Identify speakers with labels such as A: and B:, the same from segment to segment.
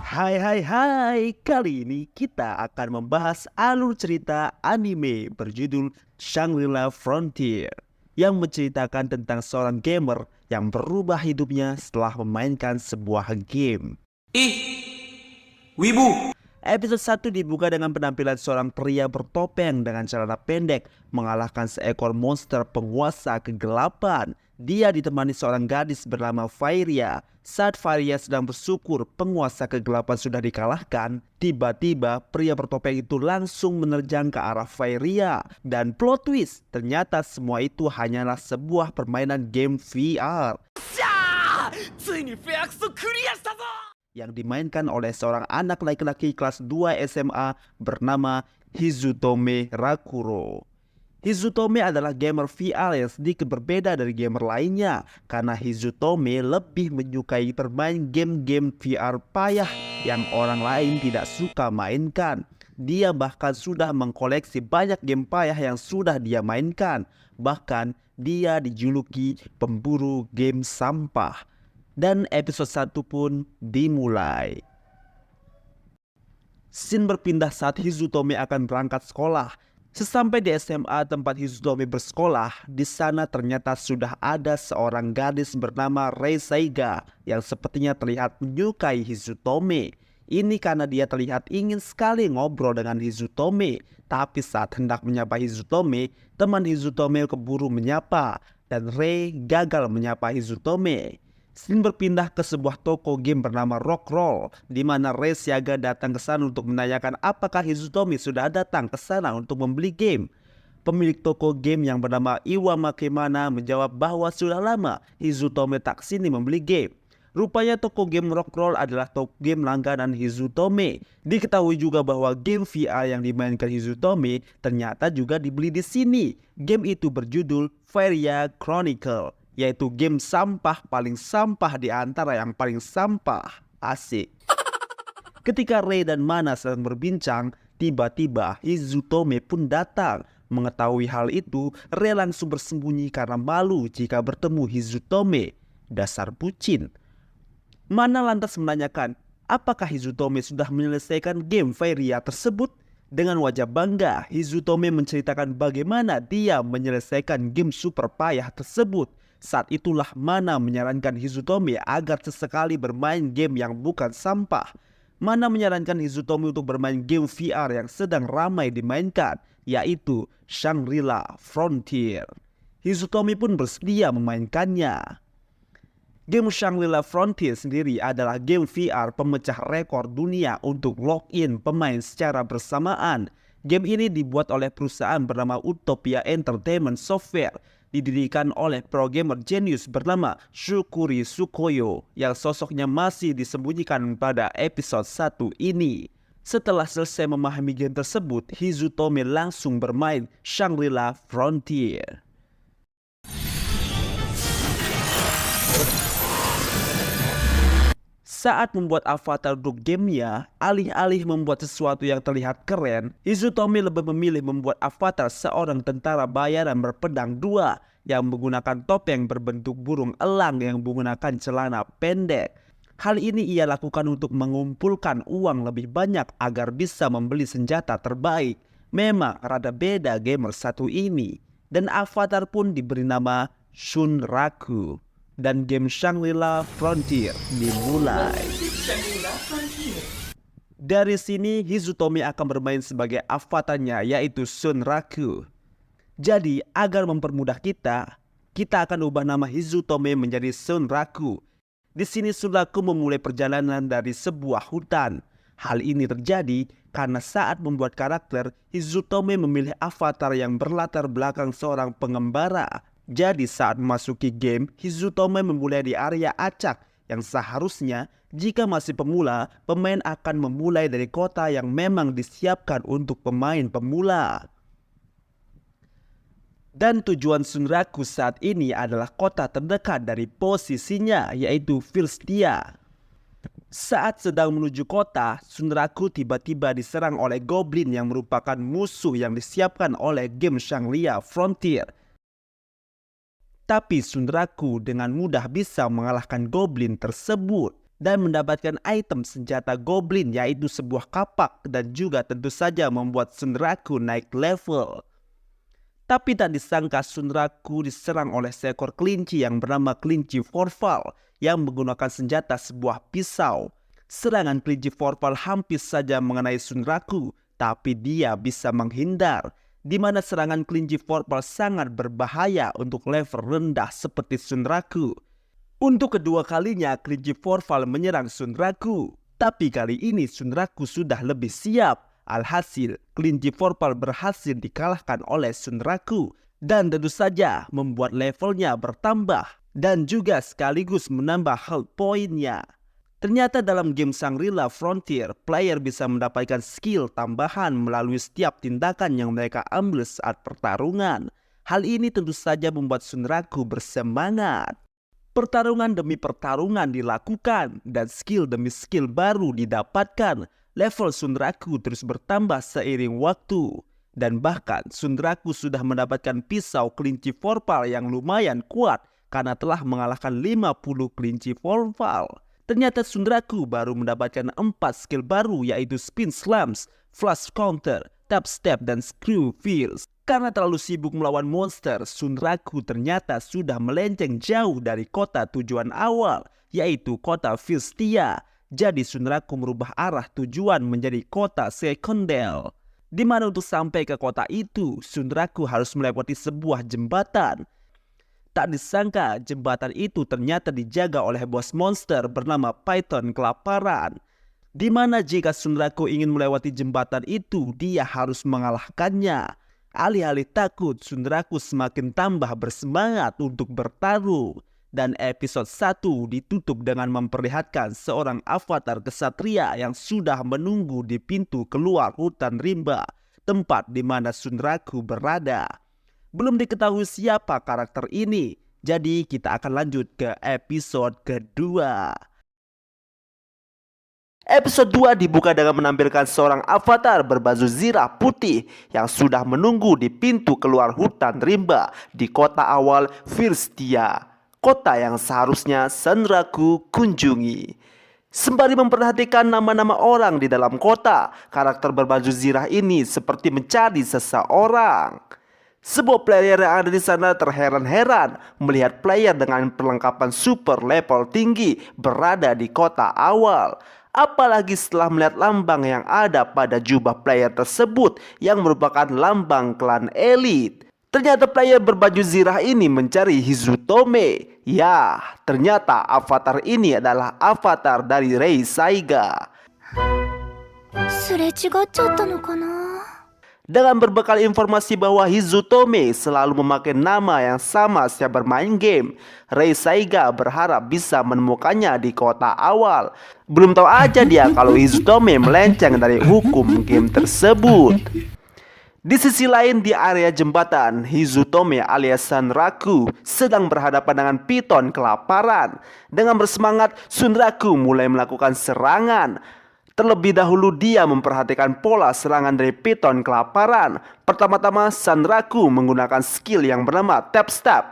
A: Hai, kali ini kita akan membahas alur cerita anime berjudul Shangri-La Frontier yang menceritakan tentang seorang gamer yang berubah hidupnya setelah memainkan sebuah game.
B: Wibu.
A: Episode 1 dibuka dengan penampilan seorang pria bertopeng dengan celana pendek mengalahkan seekor monster penguasa kegelapan. Dia ditemani seorang gadis bernama Fairia. Saat Fairia sedang bersyukur penguasa kegelapan sudah dikalahkan, tiba-tiba pria bertopeng itu langsung menerjang ke arah Fairia. Dan plot twist, ternyata semua itu hanyalah sebuah permainan game VR yang dimainkan oleh seorang anak laki-laki kelas 2 SMA bernama Hizutome Rakuro. Hizutome adalah gamer VR yang sedikit berbeda dari gamer lainnya karena Hizutome lebih menyukai bermain game-game VR payah yang orang lain tidak suka mainkan. Dia bahkan sudah mengkoleksi banyak game payah yang sudah dia mainkan. Bahkan dia dijuluki pemburu game sampah. Dan episode 1 pun dimulai. Scene berpindah saat Hizutome akan berangkat sekolah. Sesampai di SMA tempat Hizutome bersekolah, di sana ternyata sudah ada seorang gadis bernama Rei Saiga yang sepertinya terlihat menyukai Hizutome. Ini karena dia terlihat ingin sekali ngobrol dengan Hizutome. Tapi saat hendak menyapa Hizutome, teman Hizutome keburu menyapa dan Rei gagal menyapa Hizutome. Scene berpindah ke sebuah toko game bernama Rockroll, di mana Rei Siaga datang ke sana untuk menanyakan apakah Hizutome sudah datang ke sana untuk membeli game. Pemilik toko game yang bernama Iwa Makemana menjawab bahwa sudah lama Hizutome tak sini membeli game. Rupanya toko game Rockroll adalah toko game langganan Hizutome. Diketahui juga bahwa game VR yang dimainkan Hizutome ternyata juga dibeli di sini. Game itu berjudul Fairia Chronicle, yaitu game sampah paling sampah di antara yang paling sampah. Asik. Ketika Rei dan Mana sedang berbincang, tiba-tiba Hizutome pun datang. Mengetahui hal itu, Rei langsung bersembunyi karena malu jika bertemu Hizutome. Dasar bucin. Mana lantas menanyakan, apakah Hizutome sudah menyelesaikan game Fairia tersebut? Dengan wajah bangga, Hizutome menceritakan bagaimana dia menyelesaikan game super payah tersebut. Saat itulah Mana menyarankan Hizutome agar sesekali bermain game yang bukan sampah. Mana menyarankan Hizutome untuk bermain game VR yang sedang ramai dimainkan, yaitu Shangri-La Frontier. Hizutome pun bersedia memainkannya. Game Shangri-La Frontier sendiri adalah game VR pemecah rekor dunia untuk login pemain secara bersamaan. Game ini dibuat oleh perusahaan bernama Utopia Entertainment Software, didirikan oleh programmer jenius bernama Shukuri Tsukoyo yang sosoknya masih disembunyikan pada episode 1 ini. Setelah selesai memahami game tersebut, Hizutome langsung bermain Shangri-La Frontier. Saat membuat avatar untuk gamenya, alih-alih membuat sesuatu yang terlihat keren, Hizutome lebih memilih membuat avatar seorang tentara bayaran berpedang dua yang menggunakan topeng berbentuk burung elang yang menggunakan celana pendek. Hal ini ia lakukan untuk mengumpulkan uang lebih banyak agar bisa membeli senjata terbaik. Memang rada beda gamer satu ini. Dan avatar pun diberi nama Shunraku. Dan game Shangri-La Frontier dimulai. Dari sini Hizutome akan bermain sebagai avatarnya, yaitu Shunraku. Jadi agar mempermudah kita akan ubah nama Hizutome menjadi Shunraku. Di sini Shunraku memulai perjalanan dari sebuah hutan. Hal ini terjadi karena saat membuat karakter, Hizutome memilih avatar yang berlatar belakang seorang pengembara. Jadi saat memasuki game, Hizutome memulai di area acak yang seharusnya jika masih pemula, pemain akan memulai dari kota yang memang disiapkan untuk pemain pemula. Dan tujuan Shunraku saat ini adalah kota terdekat dari posisinya, yaitu Firstia. Saat sedang menuju kota, Shunraku tiba-tiba diserang oleh goblin yang merupakan musuh yang disiapkan oleh game Shangri-La Frontier. Tapi Shunraku dengan mudah bisa mengalahkan goblin tersebut. dan mendapatkan item senjata goblin yaitu sebuah kapak dan juga tentu saja membuat Sunraku naik level. Tapi tak disangka Sunraku diserang oleh seekor kelinci yang bernama kelinci Forval yang menggunakan senjata sebuah pisau. Serangan kelinci Forval hampir saja mengenai Sunraku, tapi dia bisa menghindar. Di mana serangan kelinci Forval sangat berbahaya untuk level rendah seperti Sunraku. Untuk kedua kalinya kelinci Forval menyerang Sunraku, tapi kali ini Sunraku sudah lebih siap. Alhasil, kelinci Forval berhasil dikalahkan oleh Sunraku dan tentu saja membuat levelnya bertambah dan juga sekaligus menambah health point-nya. Ternyata dalam game Shangri-La Frontier, player bisa mendapatkan skill tambahan melalui setiap tindakan yang mereka ambil saat pertarungan. Hal ini tentu saja membuat Sunraku bersemangat. Pertarungan demi pertarungan dilakukan dan skill demi skill baru didapatkan. Level Sunraku terus bertambah seiring waktu. Dan bahkan Sunraku sudah mendapatkan pisau kelinci Forval yang lumayan kuat karena telah mengalahkan 50 kelinci Forval. Ternyata Sunraku baru mendapatkan 4 skill baru yaitu Spin Slams, Flash Counter, Tap Step, dan Screw Feels. Karena terlalu sibuk melawan monster, Sunraku ternyata sudah melenceng jauh dari kota tujuan awal yaitu kota Filstia. Jadi Sunraku merubah arah tujuan menjadi kota Sekondel. Di mana untuk sampai ke kota itu, Sunraku harus melewati sebuah jembatan. Tak disangka jembatan itu ternyata dijaga oleh bos monster bernama Python kelaparan. Di mana jika Sunraku ingin melewati jembatan itu, dia harus mengalahkannya. Alih-alih takut, Sunraku semakin tambah bersemangat untuk bertarung. Dan episode 1 ditutup dengan memperlihatkan seorang avatar kesatria yang sudah menunggu di pintu keluar hutan rimba, tempat di mana Sunraku berada. Belum diketahui siapa karakter ini, jadi kita akan lanjut ke episode kedua. Episode 2 dibuka dengan menampilkan seorang avatar berbaju zirah putih yang sudah menunggu di pintu keluar hutan rimba di kota awal Filstia. Kota yang seharusnya Sunraku kunjungi. Sembari memperhatikan nama-nama orang di dalam kota, karakter berbaju zirah ini seperti mencari seseorang. Sebuah player yang ada di sana terheran-heran melihat player dengan perlengkapan super level tinggi berada di kota awal. Apalagi setelah melihat lambang yang ada pada jubah player tersebut yang merupakan lambang klan elit. Ternyata player berbaju zirah ini mencari Hizutome. Ya, ternyata avatar ini adalah avatar dari Rei Saiga. Dengan berbekal informasi bahwa Hizutome selalu memakai nama yang sama setiap bermain game, Rei Saiga berharap bisa menemukannya di kota awal. Belum tahu aja dia kalau Hizutome melenceng dari hukum game tersebut. Di sisi lain di area jembatan, Hizutome alias Sunraku sedang berhadapan dengan Python kelaparan. Dengan bersemangat, Sunraku mulai melakukan serangan. Terlebih dahulu dia memperhatikan pola serangan dari Python kelaparan. Pertama-tama Sunraku menggunakan skill yang bernama Tap Step,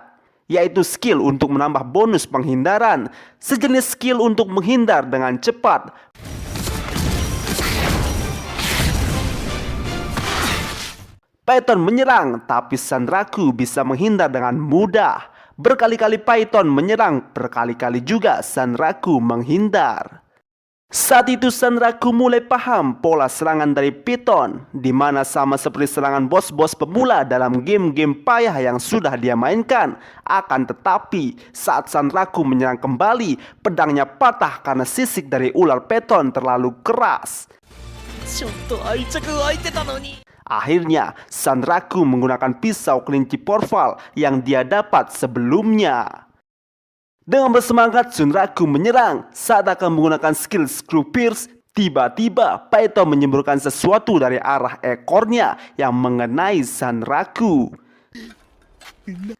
A: yaitu skill untuk menambah bonus penghindaran, sejenis skill untuk menghindar dengan cepat. Python menyerang, tapi Sunraku bisa menghindar dengan mudah. Berkali-kali Python menyerang, berkali-kali juga Sunraku menghindar. Saat itu Sunraku mulai paham pola serangan dari Python, di mana sama seperti serangan bos-bos pemula dalam game-game payah yang sudah dia mainkan. Akan tetapi, saat Sunraku menyerang kembali, pedangnya patah karena sisik dari ular Python terlalu keras. Akhirnya, Sunraku menggunakan pisau kelinci Forval yang dia dapat sebelumnya. Dengan bersemangat, Sunraku menyerang. Saat akan menggunakan skill Screw Pierce, tiba-tiba Python menyemburkan sesuatu dari arah ekornya yang mengenai Sunraku.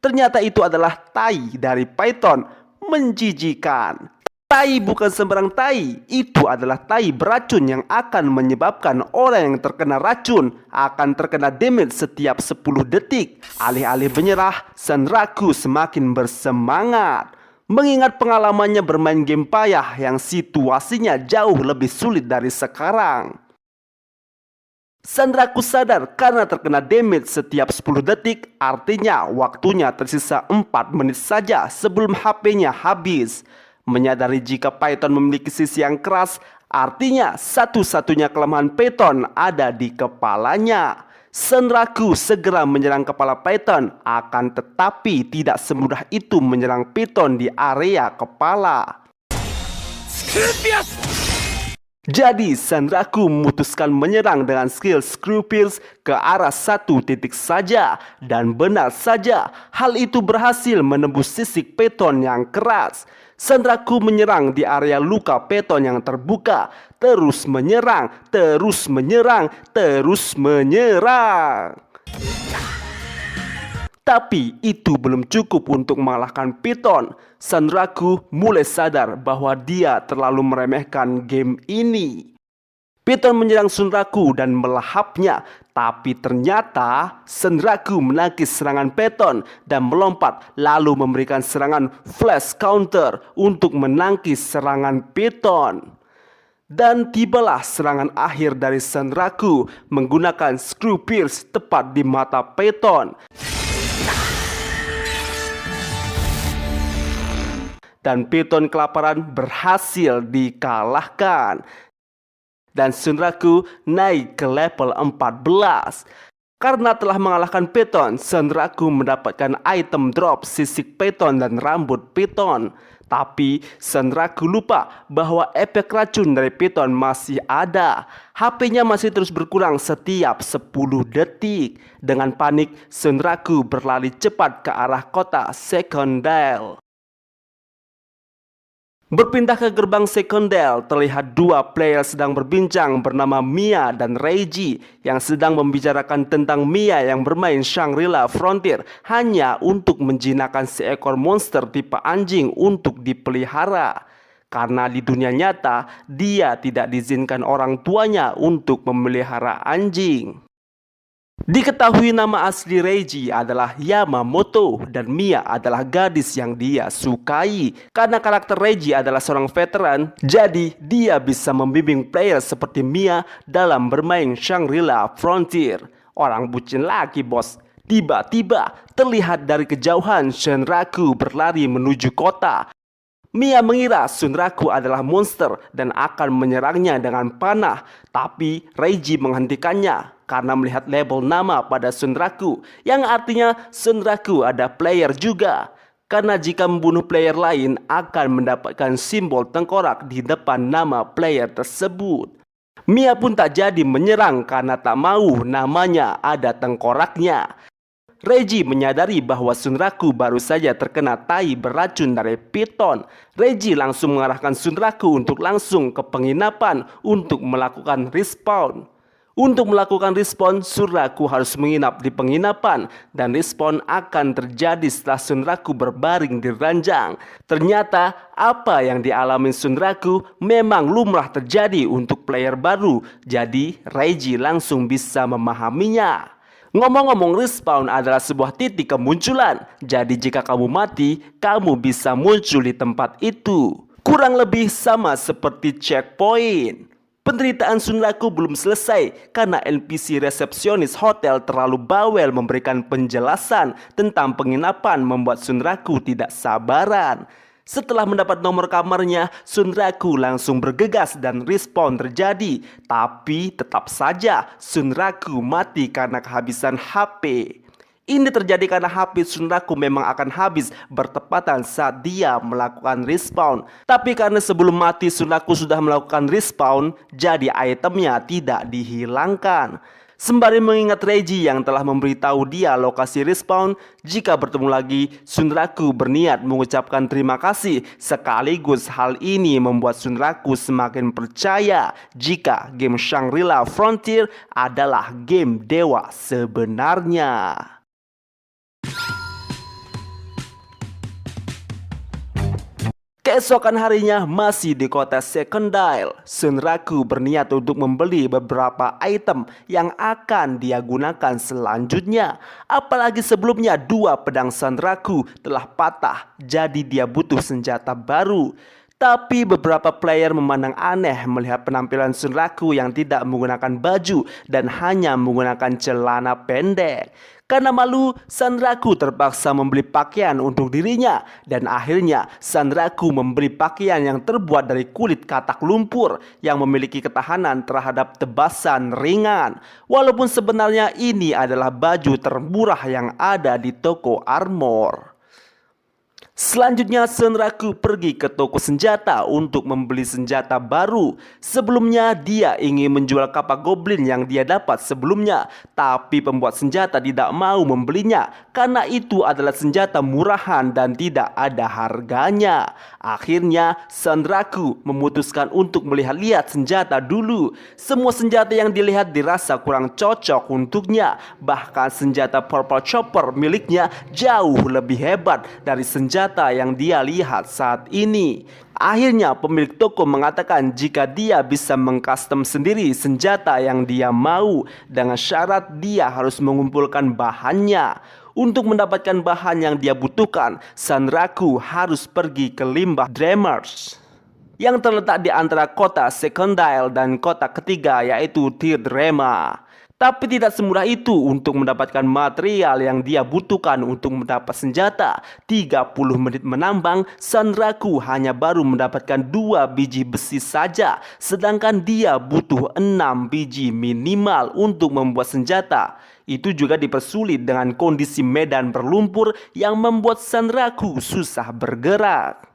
A: Ternyata itu adalah tai dari Python. Menjijikan. Tai bukan sembarang tai, itu adalah tai beracun yang akan menyebabkan orang yang terkena racun akan terkena damage setiap 10 detik. Alih-alih menyerah, Sunraku semakin bersemangat. mengingat pengalamannya bermain game payah yang situasinya jauh lebih sulit dari sekarang. Sandraku sadar karena terkena damage setiap 10 detik, artinya waktunya tersisa 4 menit saja sebelum HP-nya habis. Menyadari jika Python memiliki sisi yang keras, artinya satu-satunya kelemahan Python ada di kepalanya. Sandraku segera menyerang kepala Python, akan tetapi tidak semudah itu menyerang Python di area kepala. Jadi Sandraku memutuskan menyerang dengan skill Screw Pierce ke arah satu titik saja. Dan benar saja, hal itu berhasil menembus sisik Python yang keras. Sandraku menyerang di area luka Python yang terbuka. Terus menyerang, terus menyerang, terus menyerang. Tapi itu belum cukup untuk mengalahkan Python. Sandraku mulai sadar bahwa dia terlalu meremehkan game ini. Python menyerang Sandraku dan melahapnya. Tapi ternyata Sandraku menangkis serangan Python dan melompat lalu memberikan serangan flash counter untuk menangkis serangan Python. Dan tibalah serangan akhir dari Sandraku menggunakan Screw Pierce tepat di mata Python. Dan Python kelaparan berhasil dikalahkan. Dan Sandraku naik ke level 14. Karena telah mengalahkan Python, Sandraku mendapatkan item drop sisik Python dan rambut Python. Tapi Sandraku lupa bahwa efek racun dari Python masih ada. HP-nya masih terus berkurang setiap 10 detik. Dengan panik, Sandraku berlari cepat ke arah kota Secondale. Berpindah ke gerbang Secondale, terlihat dua player sedang berbincang bernama Mia dan Reggie yang sedang membicarakan tentang Mia yang bermain Shangri-La Frontier hanya untuk menjinakkan seekor monster tipe anjing untuk dipelihara. Karena di dunia nyata, dia tidak diizinkan orang tuanya untuk memelihara anjing. Diketahui nama asli Reggie adalah Yamamoto dan Mia adalah gadis yang dia sukai. Karena karakter Reggie adalah seorang veteran, jadi dia bisa membimbing player seperti Mia dalam bermain Shangri-La Frontier. Orang bucin lagi bos. Tiba-tiba terlihat dari kejauhan Sandraku berlari menuju kota. Mia mengira Sandraku adalah monster dan akan menyerangnya dengan panah. Tapi Reggie menghentikannya karena melihat label nama pada Sandraku, yang artinya Sandraku ada player juga. Karena jika membunuh player lain akan mendapatkan simbol tengkorak di depan nama player tersebut. Mia pun tak jadi menyerang karena tak mau namanya ada tengkoraknya. Reggie menyadari bahwa Sandraku baru saja terkena tai beracun dari Python. Reggie langsung mengarahkan Sandraku untuk langsung ke penginapan untuk melakukan respawn. Untuk melakukan respawn, Sandraku harus menginap di penginapan dan respawn akan terjadi setelah Sandraku berbaring di ranjang. Ternyata apa yang dialami Sandraku memang lumrah terjadi untuk player baru, jadi Reggie langsung bisa memahaminya. Ngomong-ngomong, respawn adalah sebuah titik kemunculan. Jadi jika kamu mati, kamu bisa muncul di tempat itu. Kurang lebih sama seperti checkpoint. Penderitaan Sandraku belum selesai karena NPC resepsionis hotel terlalu bawel memberikan penjelasan tentang penginapan membuat Sandraku tidak sabaran. Setelah mendapat nomor kamarnya, Sandraku langsung bergegas dan respawn terjadi. Tapi tetap saja Sandraku mati karena kehabisan HP. Ini terjadi karena HP Sandraku memang akan habis bertepatan saat dia melakukan respawn. Tapi karena sebelum mati Sandraku sudah melakukan respawn, jadi itemnya tidak dihilangkan. Sembari mengingat Reggie yang telah memberitahu dia lokasi respawn, jika bertemu lagi, Sandraku berniat mengucapkan terima kasih. Sekaligus hal ini membuat Sandraku semakin percaya jika game Shangri-La Frontier adalah game dewa sebenarnya. Keesokan harinya masih di kota Secondile, Sunraku berniat untuk membeli beberapa item yang akan dia gunakan selanjutnya. Apalagi sebelumnya dua pedang Sunraku telah patah, jadi dia butuh senjata baru. Tapi beberapa player memandang aneh melihat penampilan Sunraku yang tidak menggunakan baju dan hanya menggunakan celana pendek. Karena malu, Sunraku terpaksa membeli pakaian untuk dirinya. Dan akhirnya Sunraku membeli pakaian yang terbuat dari kulit katak lumpur yang memiliki ketahanan terhadap tebasan ringan. Walaupun sebenarnya ini adalah baju termurah yang ada di toko armor. Selanjutnya Sunraku pergi ke toko senjata untuk membeli senjata baru. Sebelumnya dia ingin menjual kapak goblin yang dia dapat sebelumnya, tapi pembuat senjata tidak mau membelinya karena itu adalah senjata murahan dan tidak ada harganya. Akhirnya Sunraku memutuskan untuk melihat-lihat senjata dulu. Semua senjata yang dilihat dirasa kurang cocok untuknya. Bahkan senjata Purple Chopper miliknya jauh lebih hebat dari senjata yang dia lihat saat ini. Akhirnya pemilik toko mengatakan jika dia bisa mengcustom sendiri senjata yang dia mau, dengan syarat dia harus mengumpulkan bahannya. Untuk mendapatkan bahan yang dia butuhkan, Sunraku harus pergi ke limbah Dreamers yang terletak di antara kota Secondile dan kota ketiga yaitu Teardrema. Tapi tidak semudah itu untuk mendapatkan material yang dia butuhkan untuk mendapat senjata. 30 menit menambang, Sunraku hanya baru mendapatkan 2 biji besi saja. Sedangkan dia butuh 6 biji minimal untuk membuat senjata. Itu juga dipersulit dengan kondisi medan berlumpur yang membuat Sunraku susah bergerak.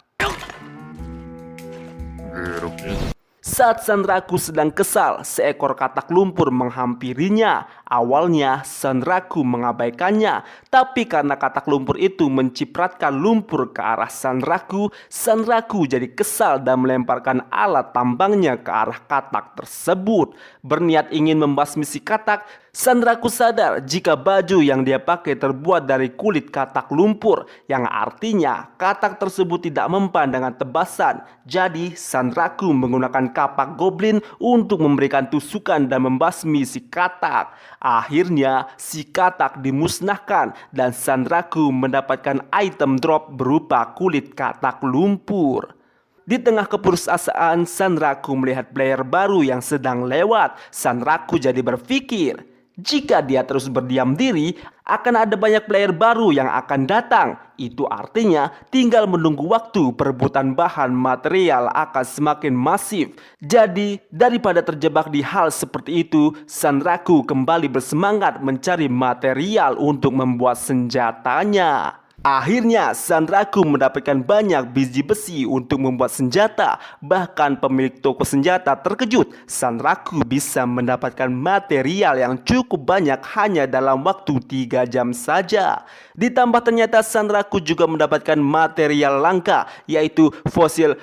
A: Saat Sunraku sedang kesal, seekor katak lumpur menghampirinya. Awalnya Sunraku mengabaikannya, tapi karena katak lumpur itu mencipratkan lumpur ke arah Sunraku, Sunraku jadi kesal dan melemparkan alat tambangnya ke arah katak tersebut. Berniat ingin membasmi si katak, Sunraku sadar jika baju yang dia pakai terbuat dari kulit katak lumpur, yang artinya katak tersebut tidak mempan dengan tebasan. Jadi Sunraku menggunakan kapak goblin untuk memberikan tusukan dan membasmi si katak. Akhirnya si katak dimusnahkan dan Sunraku mendapatkan item drop berupa kulit katak lumpur. Di tengah keputusasaan Sunraku melihat player baru yang sedang lewat. Sunraku jadi berpikir, jika dia terus berdiam diri, akan ada banyak player baru yang akan datang. Itu artinya tinggal menunggu waktu, perebutan bahan material akan semakin masif. Jadi daripada terjebak di hal seperti itu, Sunraku kembali bersemangat mencari material untuk membuat senjatanya. Akhirnya Sunraku mendapatkan banyak biji besi untuk membuat senjata. Bahkan pemilik toko senjata terkejut. Sunraku bisa mendapatkan material yang cukup banyak hanya dalam waktu 3 jam saja. Ditambah ternyata Sunraku juga mendapatkan material langka, yaitu fosil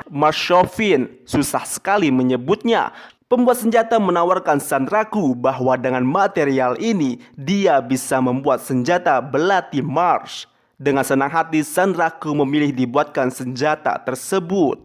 A: Marshofin. Susah sekali menyebutnya. Pembuat senjata menawarkan Sunraku bahwa dengan material ini dia bisa membuat senjata belati Mars. Dengan senang hati Sunraku memilih dibuatkan senjata tersebut.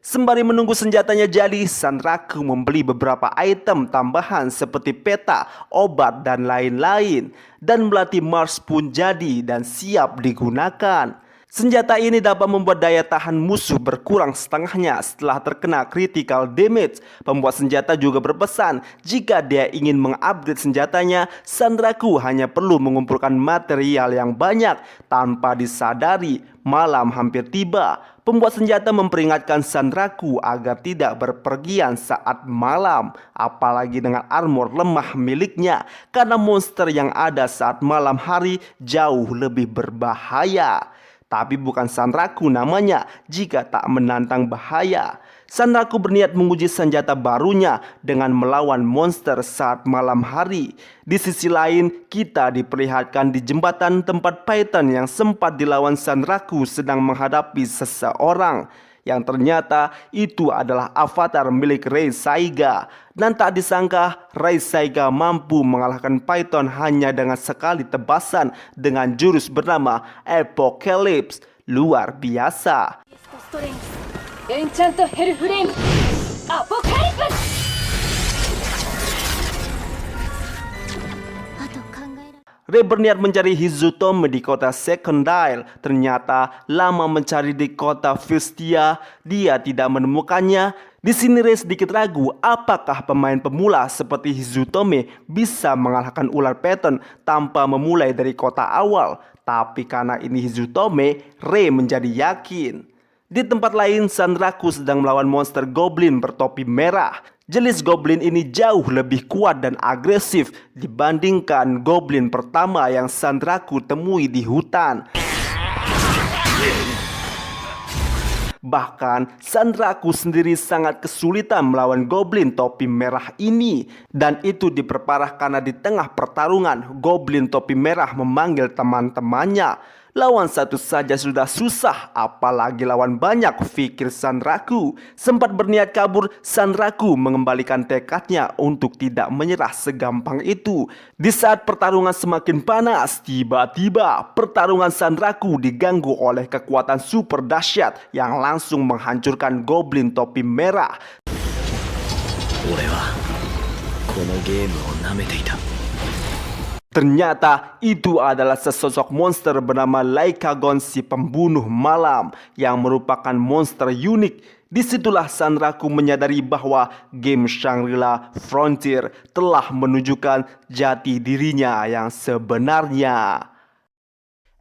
A: Sembari menunggu senjatanya jadi, Sunraku membeli beberapa item tambahan seperti peta, obat, dan lain-lain. Dan belati Mars pun jadi dan siap digunakan. Senjata ini dapat membuat daya tahan musuh berkurang setengahnya setelah terkena critical damage. Pembuat senjata juga berpesan jika dia ingin mengupgrade senjatanya, Sunraku hanya perlu mengumpulkan material yang banyak. Tanpa disadari, malam hampir tiba. Pembuat senjata memperingatkan Sunraku agar tidak berpergian saat malam, apalagi dengan armor lemah miliknya, karena monster yang ada saat malam hari jauh lebih berbahaya. Tapi bukan Sunraku namanya jika tak menantang bahaya. Sunraku berniat menguji senjata barunya dengan melawan monster saat malam hari. Di sisi lain, kita diperlihatkan di jembatan tempat Python yang sempat dilawan Sunraku sedang menghadapi seseorang. yang ternyata itu adalah avatar milik Rei Saiga. Dan tak disangka Rei Saiga mampu mengalahkan Python hanya dengan sekali tebasan dengan jurus bernama Apocalypse. Luar biasa.
B: Enchant Hellflame Apocalypse.
A: Rei berniat mencari Hizutome di kota Secondile. Ternyata lama mencari di kota Fistia, dia tidak menemukannya. Di sini Rei sedikit ragu apakah pemain pemula seperti Hizutome bisa mengalahkan ular Python tanpa memulai dari kota awal. Tapi karena ini Hizutome, Rei menjadi yakin. Di tempat lain, Sanraku sedang melawan monster goblin bertopi merah. Jenis goblin ini jauh lebih kuat dan agresif dibandingkan goblin pertama yang Sanraku temui di hutan. Bahkan Sanraku sendiri sangat kesulitan melawan goblin topi merah ini. Dan itu diperparah karena di tengah pertarungan goblin topi merah memanggil teman-temannya. Lawan satu saja sudah susah, apalagi lawan banyak, pikir Sanraku. Sempat berniat kabur, Sanraku mengembalikan tekadnya untuk tidak menyerah segampang itu. Di saat pertarungan semakin panas, tiba-tiba pertarungan Sanraku diganggu oleh kekuatan super dahsyat yang langsung menghancurkan goblin topi merah. Ternyata itu adalah sesosok monster bernama Lycagon si pembunuh malam yang merupakan monster unik. Disitulah Sanraku menyadari bahwa game Shangri-La Frontier telah menunjukkan jati dirinya yang sebenarnya.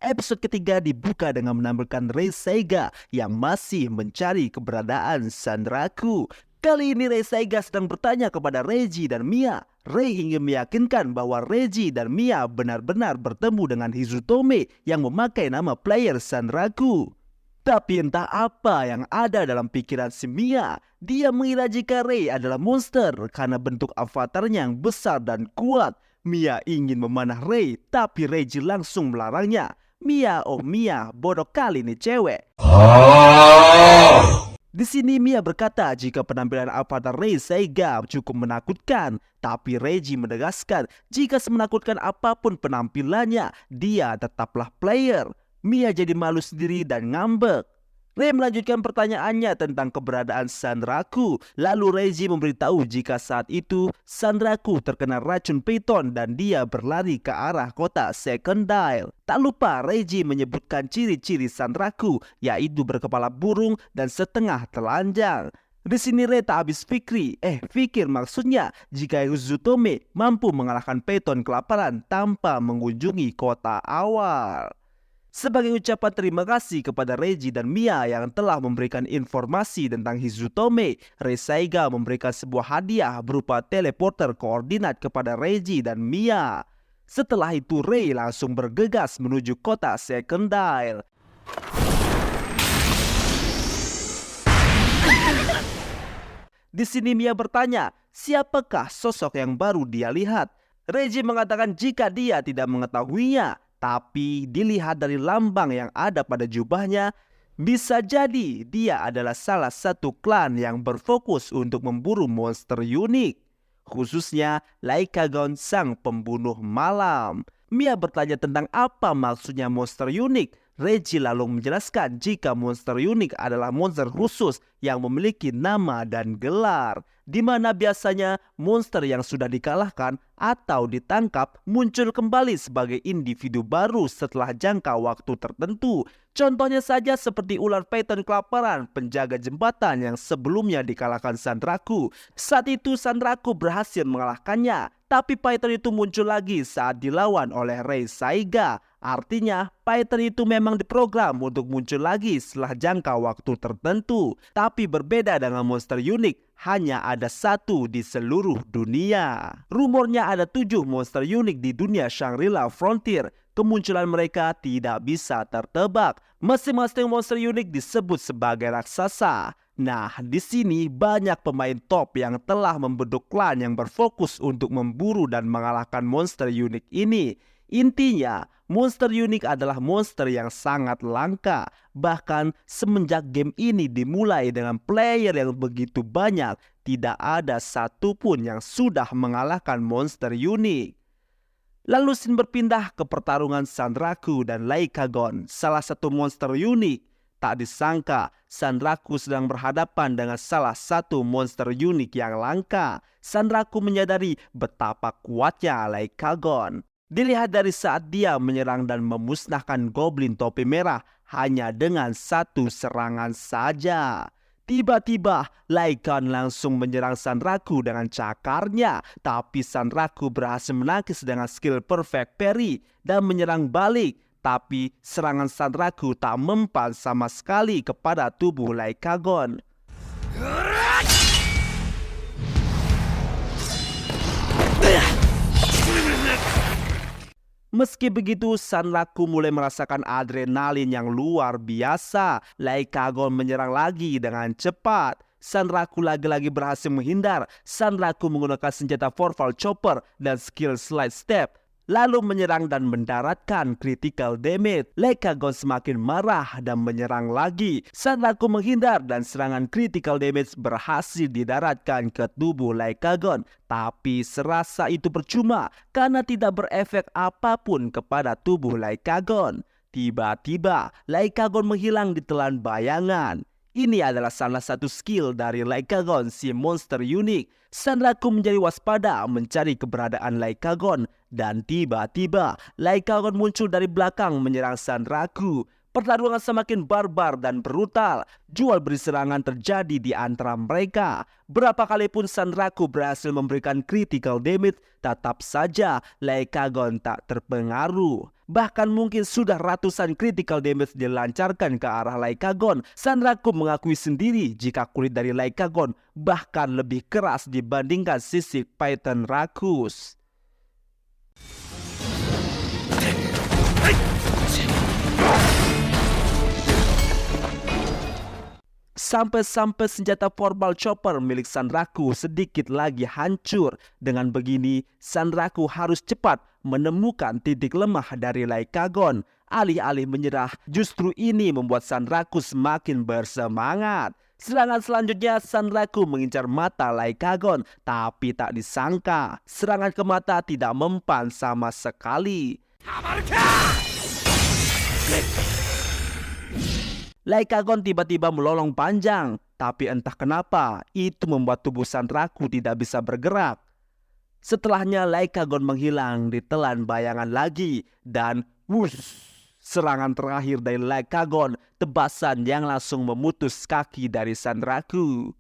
A: Episode ketiga dibuka dengan menampilkan Rei Saiga yang masih mencari keberadaan Sanraku. Kali ini Rei Saiga sedang bertanya kepada Reiji dan Mia. Rei ingin meyakinkan bahwa Reiji dan Mia benar-benar bertemu dengan Hizutome yang memakai nama player Sanraku. Tapi entah apa yang ada dalam pikiran si Mia. Dia mengira jika Rei adalah monster karena bentuk avatarnya yang besar dan kuat. Mia ingin memanah Rei, tapi Reiji langsung melarangnya. Mia, oh Mia, bodoh kali nih cewek. Di sini Mia berkata jika penampilan avatar Rei Saiga cukup menakutkan, tapi Reiji menegaskan jika semenakutkan apapun penampilannya, dia tetaplah player. Mia jadi malu sendiri dan ngambek. Rei melanjutkan pertanyaannya tentang keberadaan Sanraku. Lalu Reiji memberitahu jika saat itu Sanraku terkena racun Python dan dia berlari ke arah kota Secondile. Tak lupa Reiji menyebutkan ciri-ciri Sanraku, yaitu berkepala burung dan setengah telanjang. Di sini Rei tak habis pikir maksudnya jika Hizutome mampu mengalahkan Python kelaparan tanpa mengunjungi kota awal. Sebagai ucapan terima kasih kepada Reiji dan Mia yang telah memberikan informasi tentang Hizutome, Rei Saiga memberikan sebuah hadiah berupa teleporter koordinat kepada Reiji dan Mia. Setelah itu Rei langsung bergegas menuju kota Secondile. Di sini Mia bertanya, siapakah sosok yang baru dia lihat? Reiji mengatakan jika dia tidak mengetahuinya, tapi dilihat dari lambang yang ada pada jubahnya, bisa jadi dia adalah salah satu klan yang berfokus untuk memburu monster unik. Khususnya Lycagon sang pembunuh malam. Mia bertanya tentang apa maksudnya monster unik. Reiji lalu menjelaskan jika monster unik adalah monster khusus yang memiliki nama dan gelar, di mana biasanya monster yang sudah dikalahkan atau ditangkap muncul kembali sebagai individu baru setelah jangka waktu tertentu. Contohnya saja seperti ular Python kelaparan, penjaga jembatan yang sebelumnya dikalahkan Sanraku. Saat itu Sanraku berhasil mengalahkannya, tapi Python itu muncul lagi saat dilawan oleh Rei Saiga. Artinya Python itu memang diprogram untuk muncul lagi setelah jangka waktu tertentu. Tapi berbeda dengan monster unik, hanya ada satu di seluruh dunia. Rumornya ada 7 monster unik di dunia Shangri-La Frontier. Kemunculan mereka tidak bisa tertebak. Masing-masing monster unik disebut sebagai raksasa. Nah, di sini banyak pemain top yang telah membentuk klan yang berfokus untuk memburu dan mengalahkan monster unik ini. Intinya, monster unik adalah monster yang sangat langka. Bahkan semenjak game ini dimulai dengan player yang begitu banyak, tidak ada satupun yang sudah mengalahkan monster unik. Lalu scene berpindah ke pertarungan Sanraku dan Lycagon, salah satu monster unik. Tak disangka, Sanraku sedang berhadapan dengan salah satu monster unik yang langka. Sanraku menyadari betapa kuatnya Lycagon. Dilihat dari saat dia menyerang dan memusnahkan goblin topi merah hanya dengan satu serangan saja. Tiba-tiba, Lycan langsung menyerang Sanraku dengan cakarnya. Tapi Sanraku berhasil menangkis dengan skill perfect parry dan menyerang balik. Tapi serangan Sanraku tak mempan sama sekali kepada tubuh Lycagon. Meski begitu, Sanraku mulai merasakan adrenalin yang luar biasa. Lycagon menyerang lagi dengan cepat. Sanraku lagi-lagi berhasil menghindar. Sanraku menggunakan senjata Forval Chopper dan skill Slide Step, lalu menyerang dan mendaratkan critical damage. Lycagon semakin marah dan menyerang lagi. Sanraku menghindar dan serangan critical damage berhasil didaratkan ke tubuh Lycagon. Tapi serasa itu percuma karena tidak berefek apapun kepada tubuh Lycagon. Tiba-tiba Lycagon menghilang di telan bayangan. Ini adalah salah satu skill dari Lycagon, si monster unik. Sanraku menjadi waspada mencari keberadaan Lycagon. Dan tiba-tiba Lycagon muncul dari belakang menyerang Sanraku. Pertarungan semakin barbar dan brutal. Jual beli serangan terjadi di antara mereka. Berapa kali pun Sanraku berhasil memberikan critical damage, tetap saja Lycagon tak terpengaruh. Bahkan mungkin sudah ratusan critical damage dilancarkan ke arah Lycagon. Sanraku mengakui sendiri jika kulit dari Lycagon bahkan lebih keras dibandingkan sisik Python Rakus. Sampai-sampai senjata Forval Chopper milik Sanraku sedikit lagi hancur. Dengan begini, Sanraku harus cepat menemukan titik lemah dari Lycagon. Alih-alih menyerah, justru ini membuat Sanraku semakin bersemangat. Serangan selanjutnya, Sanraku mengincar mata Lycagon. Tapi tak disangka, serangan ke mata tidak mempan sama sekali. Lycagon tiba-tiba melolong panjang, tapi entah kenapa itu membuat tubuh Sanraku tidak bisa bergerak. Setelahnya Lycagon menghilang di telan bayangan lagi dan wush, serangan terakhir dari Lycagon, tebasan yang langsung memutus kaki dari Sanraku.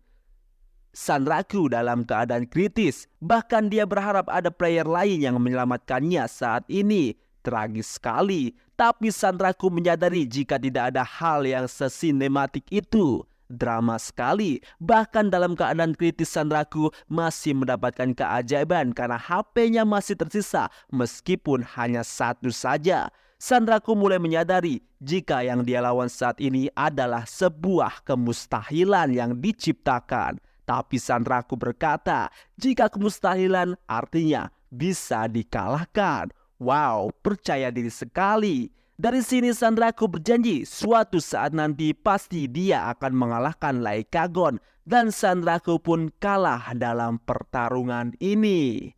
A: Sanraku dalam keadaan kritis, bahkan dia berharap ada player lain yang menyelamatkannya saat ini. Tragis sekali, tapi Sanraku menyadari jika tidak ada hal yang sesinematik itu. Drama sekali, bahkan dalam keadaan kritis Sanraku masih mendapatkan keajaiban karena HP-nya masih tersisa meskipun hanya satu saja. Sanraku mulai menyadari jika yang dia lawan saat ini adalah sebuah kemustahilan yang diciptakan. Tapi Sanraku berkata, jika kemustahilan artinya bisa dikalahkan. Wow, percaya diri sekali. Dari sini Sanraku berjanji suatu saat nanti pasti dia akan mengalahkan Lycagon. Dan Sanraku pun kalah dalam pertarungan ini.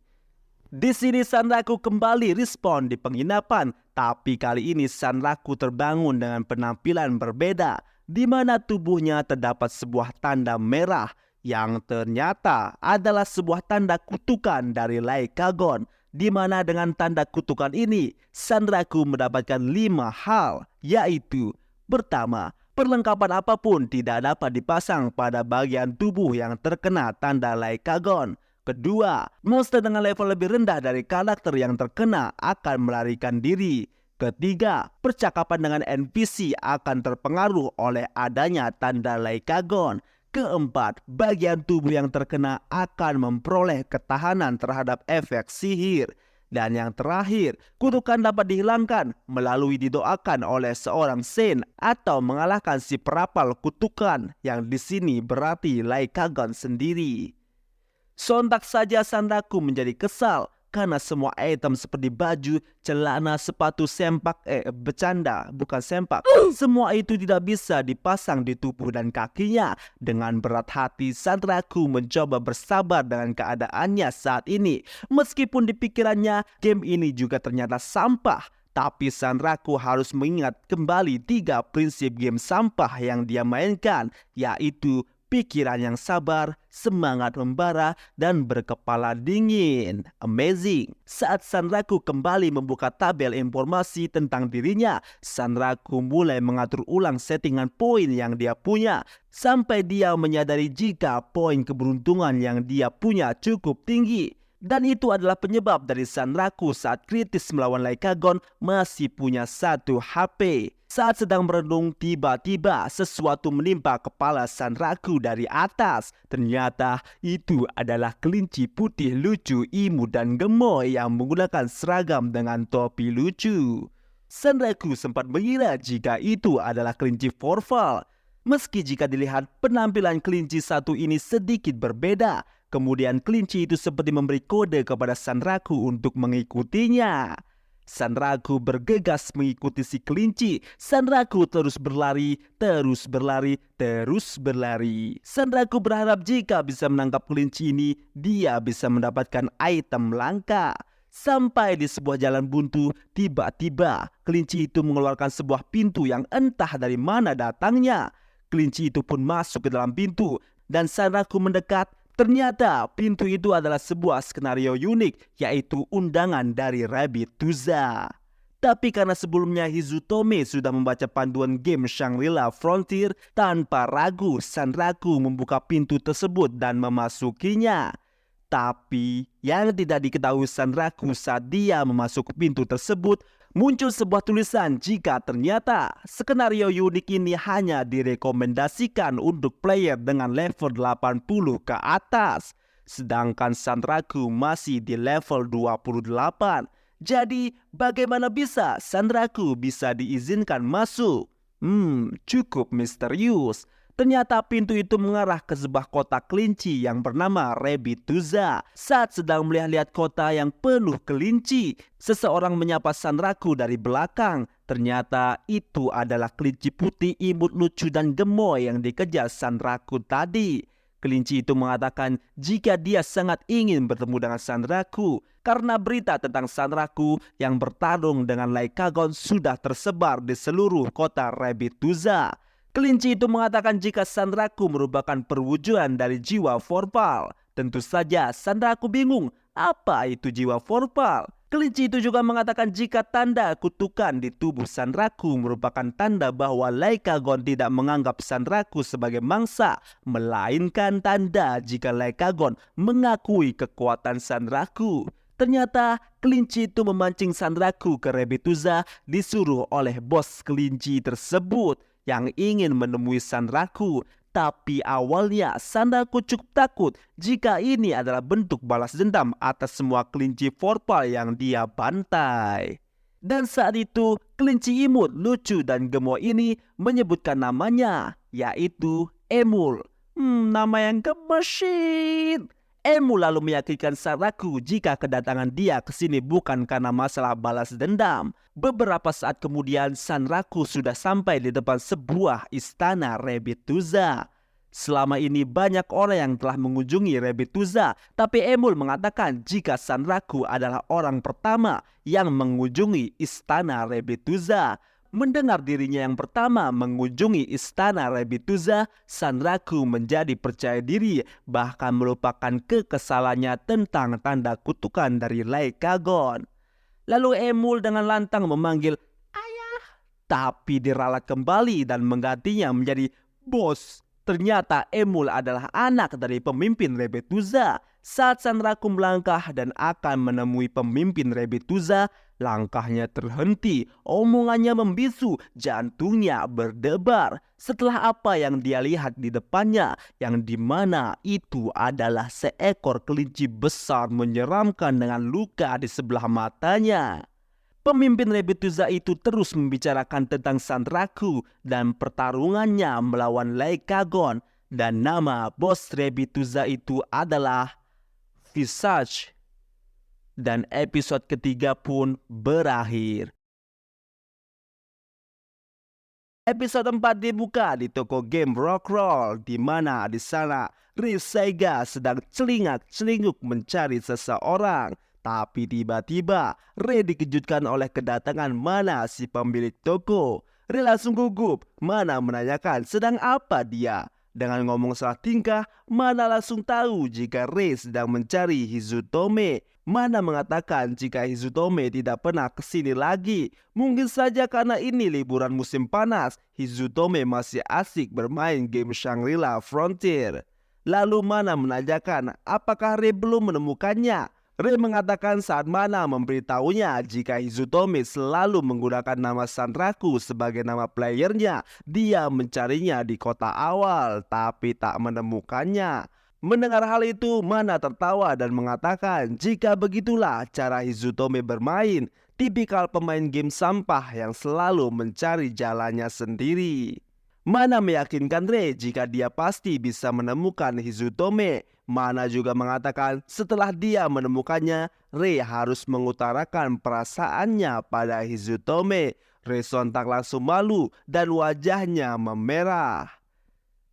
A: Di sini Sanraku kembali respon di penginapan. Tapi kali ini Sanraku terbangun dengan penampilan berbeda. Di mana tubuhnya terdapat sebuah tanda merah. Yang ternyata adalah sebuah tanda kutukan dari Lycagon. Di mana dengan tanda kutukan ini, Sanraku mendapatkan 5 hal, yaitu: pertama, perlengkapan apapun tidak dapat dipasang pada bagian tubuh yang terkena tanda Lycagon. Kedua, monster dengan level lebih rendah dari karakter yang terkena akan melarikan diri. Ketiga, percakapan dengan NPC akan terpengaruh oleh adanya tanda Lycagon. Keempat, bagian tubuh yang terkena akan memperoleh ketahanan terhadap efek sihir. Dan yang terakhir, kutukan dapat dihilangkan melalui didoakan oleh seorang saint atau mengalahkan si perapal kutukan yang di sini berarti Lycagon sendiri. Sontak saja Sanraku menjadi kesal karena semua item seperti baju, celana, sepatu, bukan sempak. Semua itu tidak bisa dipasang di tubuh dan kakinya. Dengan berat hati, Sanraku mencoba bersabar dengan keadaannya saat ini. Meskipun di pikirannya, game ini juga ternyata sampah. Tapi Sanraku harus mengingat kembali 3 prinsip game sampah yang dia mainkan, yaitu pikiran yang sabar, semangat membara, dan berkepala dingin. Amazing. Saat Sanraku kembali membuka tabel informasi tentang dirinya, Sanraku mulai mengatur ulang settingan poin yang dia punya, sampai dia menyadari jika poin keberuntungan yang dia punya cukup tinggi. Dan itu adalah penyebab dari Sanraku saat kritis melawan Lycagon masih punya 1 HP. Saat sedang merenung, tiba-tiba sesuatu menimpa kepala Sanraku dari atas. Ternyata itu adalah kelinci putih lucu, imut dan gemoy yang menggunakan seragam dengan topi lucu. Sanraku sempat mengira jika itu adalah kelinci Forval. Meski jika dilihat penampilan kelinci satu ini sedikit berbeda, kemudian kelinci itu seperti memberi kode kepada Sanraku untuk mengikutinya. Sanraku bergegas mengikuti si kelinci. Sanraku terus berlari. Sanraku berharap jika bisa menangkap kelinci ini, dia bisa mendapatkan item langka. Sampai di sebuah jalan buntu, tiba-tiba kelinci itu mengeluarkan sebuah pintu yang entah dari mana datangnya. Kelinci itu pun masuk ke dalam pintu, dan Sanraku mendekat. Ternyata pintu itu adalah sebuah skenario unik, yaitu undangan dari Rabbit-Tuza. Tapi karena sebelumnya Hizutome sudah membaca panduan game Shangri-La Frontier, tanpa ragu Sanraku membuka pintu tersebut dan memasukinya. Tapi yang tidak diketahui Sanraku saat dia memasuki pintu tersebut, muncul sebuah tulisan jika ternyata skenario unik ini hanya direkomendasikan untuk player dengan level 80 ke atas. Sedangkan Sanraku masih di level 28. Jadi bagaimana bisa Sanraku bisa diizinkan masuk? Cukup misterius. Ternyata pintu itu mengarah ke sebuah kota kelinci yang bernama Rabbit-Tuza. Saat sedang melihat-lihat kota yang penuh kelinci, seseorang menyapa Sanraku dari belakang. Ternyata itu adalah kelinci putih imut lucu dan gemoy yang dikejar Sanraku tadi. Kelinci itu mengatakan jika dia sangat ingin bertemu dengan Sanraku karena berita tentang Sanraku yang bertarung dengan Lycagon sudah tersebar di seluruh kota Rabbit-Tuza. Kelinci itu mengatakan jika Sanraku merupakan perwujudan dari jiwa Forval. Tentu saja Sanraku bingung, apa itu jiwa Forval? Kelinci itu juga mengatakan jika tanda kutukan di tubuh Sanraku merupakan tanda bahwa Lycagon tidak menganggap Sanraku sebagai mangsa, melainkan tanda jika Lycagon mengakui kekuatan Sanraku. Ternyata kelinci itu memancing Sanraku ke Rabbit-Tuza disuruh oleh bos kelinci tersebut yang ingin menemui Sanraku. Tapi awalnya Sanraku cukup takut jika ini adalah bentuk balas dendam atas semua kelinci Forval yang dia bantai. Dan saat itu kelinci imut, lucu dan gemoy ini menyebutkan namanya, yaitu Emul. Nama yang gemesin. Emul lalu meyakinkan Sanraku jika kedatangan dia ke sini bukan karena masalah balas dendam. Beberapa saat kemudian Sanraku sudah sampai di depan sebuah istana Rabbit-Tuza. Selama ini banyak orang yang telah mengunjungi Rabbit-Tuza, tapi Emul mengatakan jika Sanraku adalah orang pertama yang mengunjungi istana Rabbit-Tuza. Mendengar dirinya yang pertama mengunjungi istana Rabbit-Tuza, Sanraku menjadi percaya diri, bahkan melupakan kekesalannya tentang tanda kutukan dari Lycagon. Lalu Emul dengan lantang memanggil ayah, tapi diralat kembali dan menggantinya menjadi bos. Ternyata Emul adalah anak dari pemimpin Rabbit-Tuza. Saat Sanraku melangkah dan akan menemui pemimpin Rabbit-Tuza, langkahnya terhenti, omongannya membisu, jantungnya berdebar. Setelah apa yang dia lihat di depannya, yang dimana itu adalah seekor kelinci besar menyeramkan dengan luka di sebelah matanya. Pemimpin Rabbit-Tuza itu terus membicarakan tentang Sanraku dan pertarungannya melawan Lycagon, dan nama bos Rabbit-Tuza itu adalah Visage. dan episode ketiga pun berakhir. Episode 4 dibuka di toko game Rockroll, di mana di sana Rei Saiga sedang celingak-celinguk mencari seseorang. Tapi tiba-tiba Rei dikejutkan oleh kedatangan Mana, si pemilik toko. Rei langsung gugup. Mana menanyakan sedang apa dia. Dengan ngomong salah tingkah, Mana langsung tahu jika Rei sedang mencari Hizutome. Mana mengatakan jika Hizutome tidak pernah kesini lagi. Mungkin saja karena ini liburan musim panas, Hizutome masih asik bermain game Shangri-La Frontier. Lalu Mana menanyakan apakah Rei belum menemukannya. Rei mengatakan saat Mana memberitahunya jika Hizutome selalu menggunakan nama Sanraku sebagai nama playernya, dia mencarinya di kota awal tapi tak menemukannya. Mendengar hal itu, Mana tertawa dan mengatakan jika begitulah cara Hizutome bermain, tipikal pemain game sampah yang selalu mencari jalannya sendiri. Mana meyakinkan Rei jika dia pasti bisa menemukan Hizutome. Mana juga mengatakan setelah dia menemukannya, Rei harus mengutarakan perasaannya pada Hizutome. Rei sontak langsung malu dan wajahnya memerah.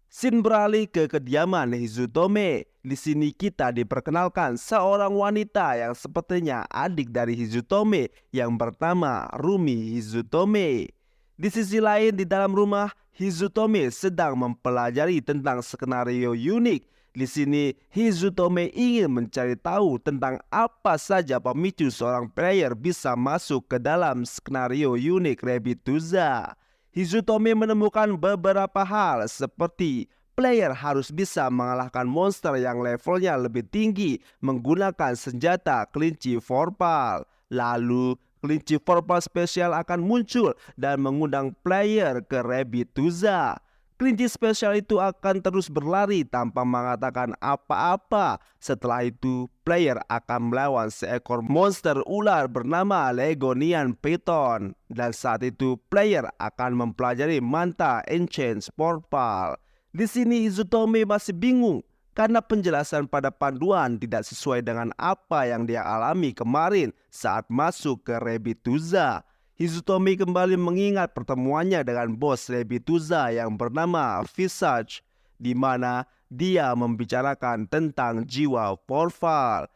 A: Scene beralih ke kediaman Hizutome. Di sini kita diperkenalkan seorang wanita yang sepertinya adik dari Hizutome yang bernama Rumi Hizutome. Di sisi lain di dalam rumah, Hizutome sedang mempelajari tentang skenario unik. Di sini Hizutome ingin mencari tahu tentang apa saja pemicu seorang player bisa masuk ke dalam skenario unik Rebituza. Hizutome menemukan beberapa hal seperti player harus bisa mengalahkan monster yang levelnya lebih tinggi menggunakan senjata kelinci Vorpal. Lalu kelinci Vorpal spesial akan muncul dan mengundang player ke Rebituza. Kelinci spesial itu akan terus berlari tanpa mengatakan apa-apa. Setelah itu, player akan melawan seekor monster ular bernama Legonian Python. Dan saat itu, player akan mempelajari Manta Ancient Vorpal. Di sini Hizutome masih bingung karena penjelasan pada panduan tidak sesuai dengan apa yang dia alami kemarin saat masuk ke Rebituza. Hizutome kembali mengingat pertemuannya dengan bos Rebituza yang bernama Visage, di mana dia membicarakan tentang jiwa Vorpal.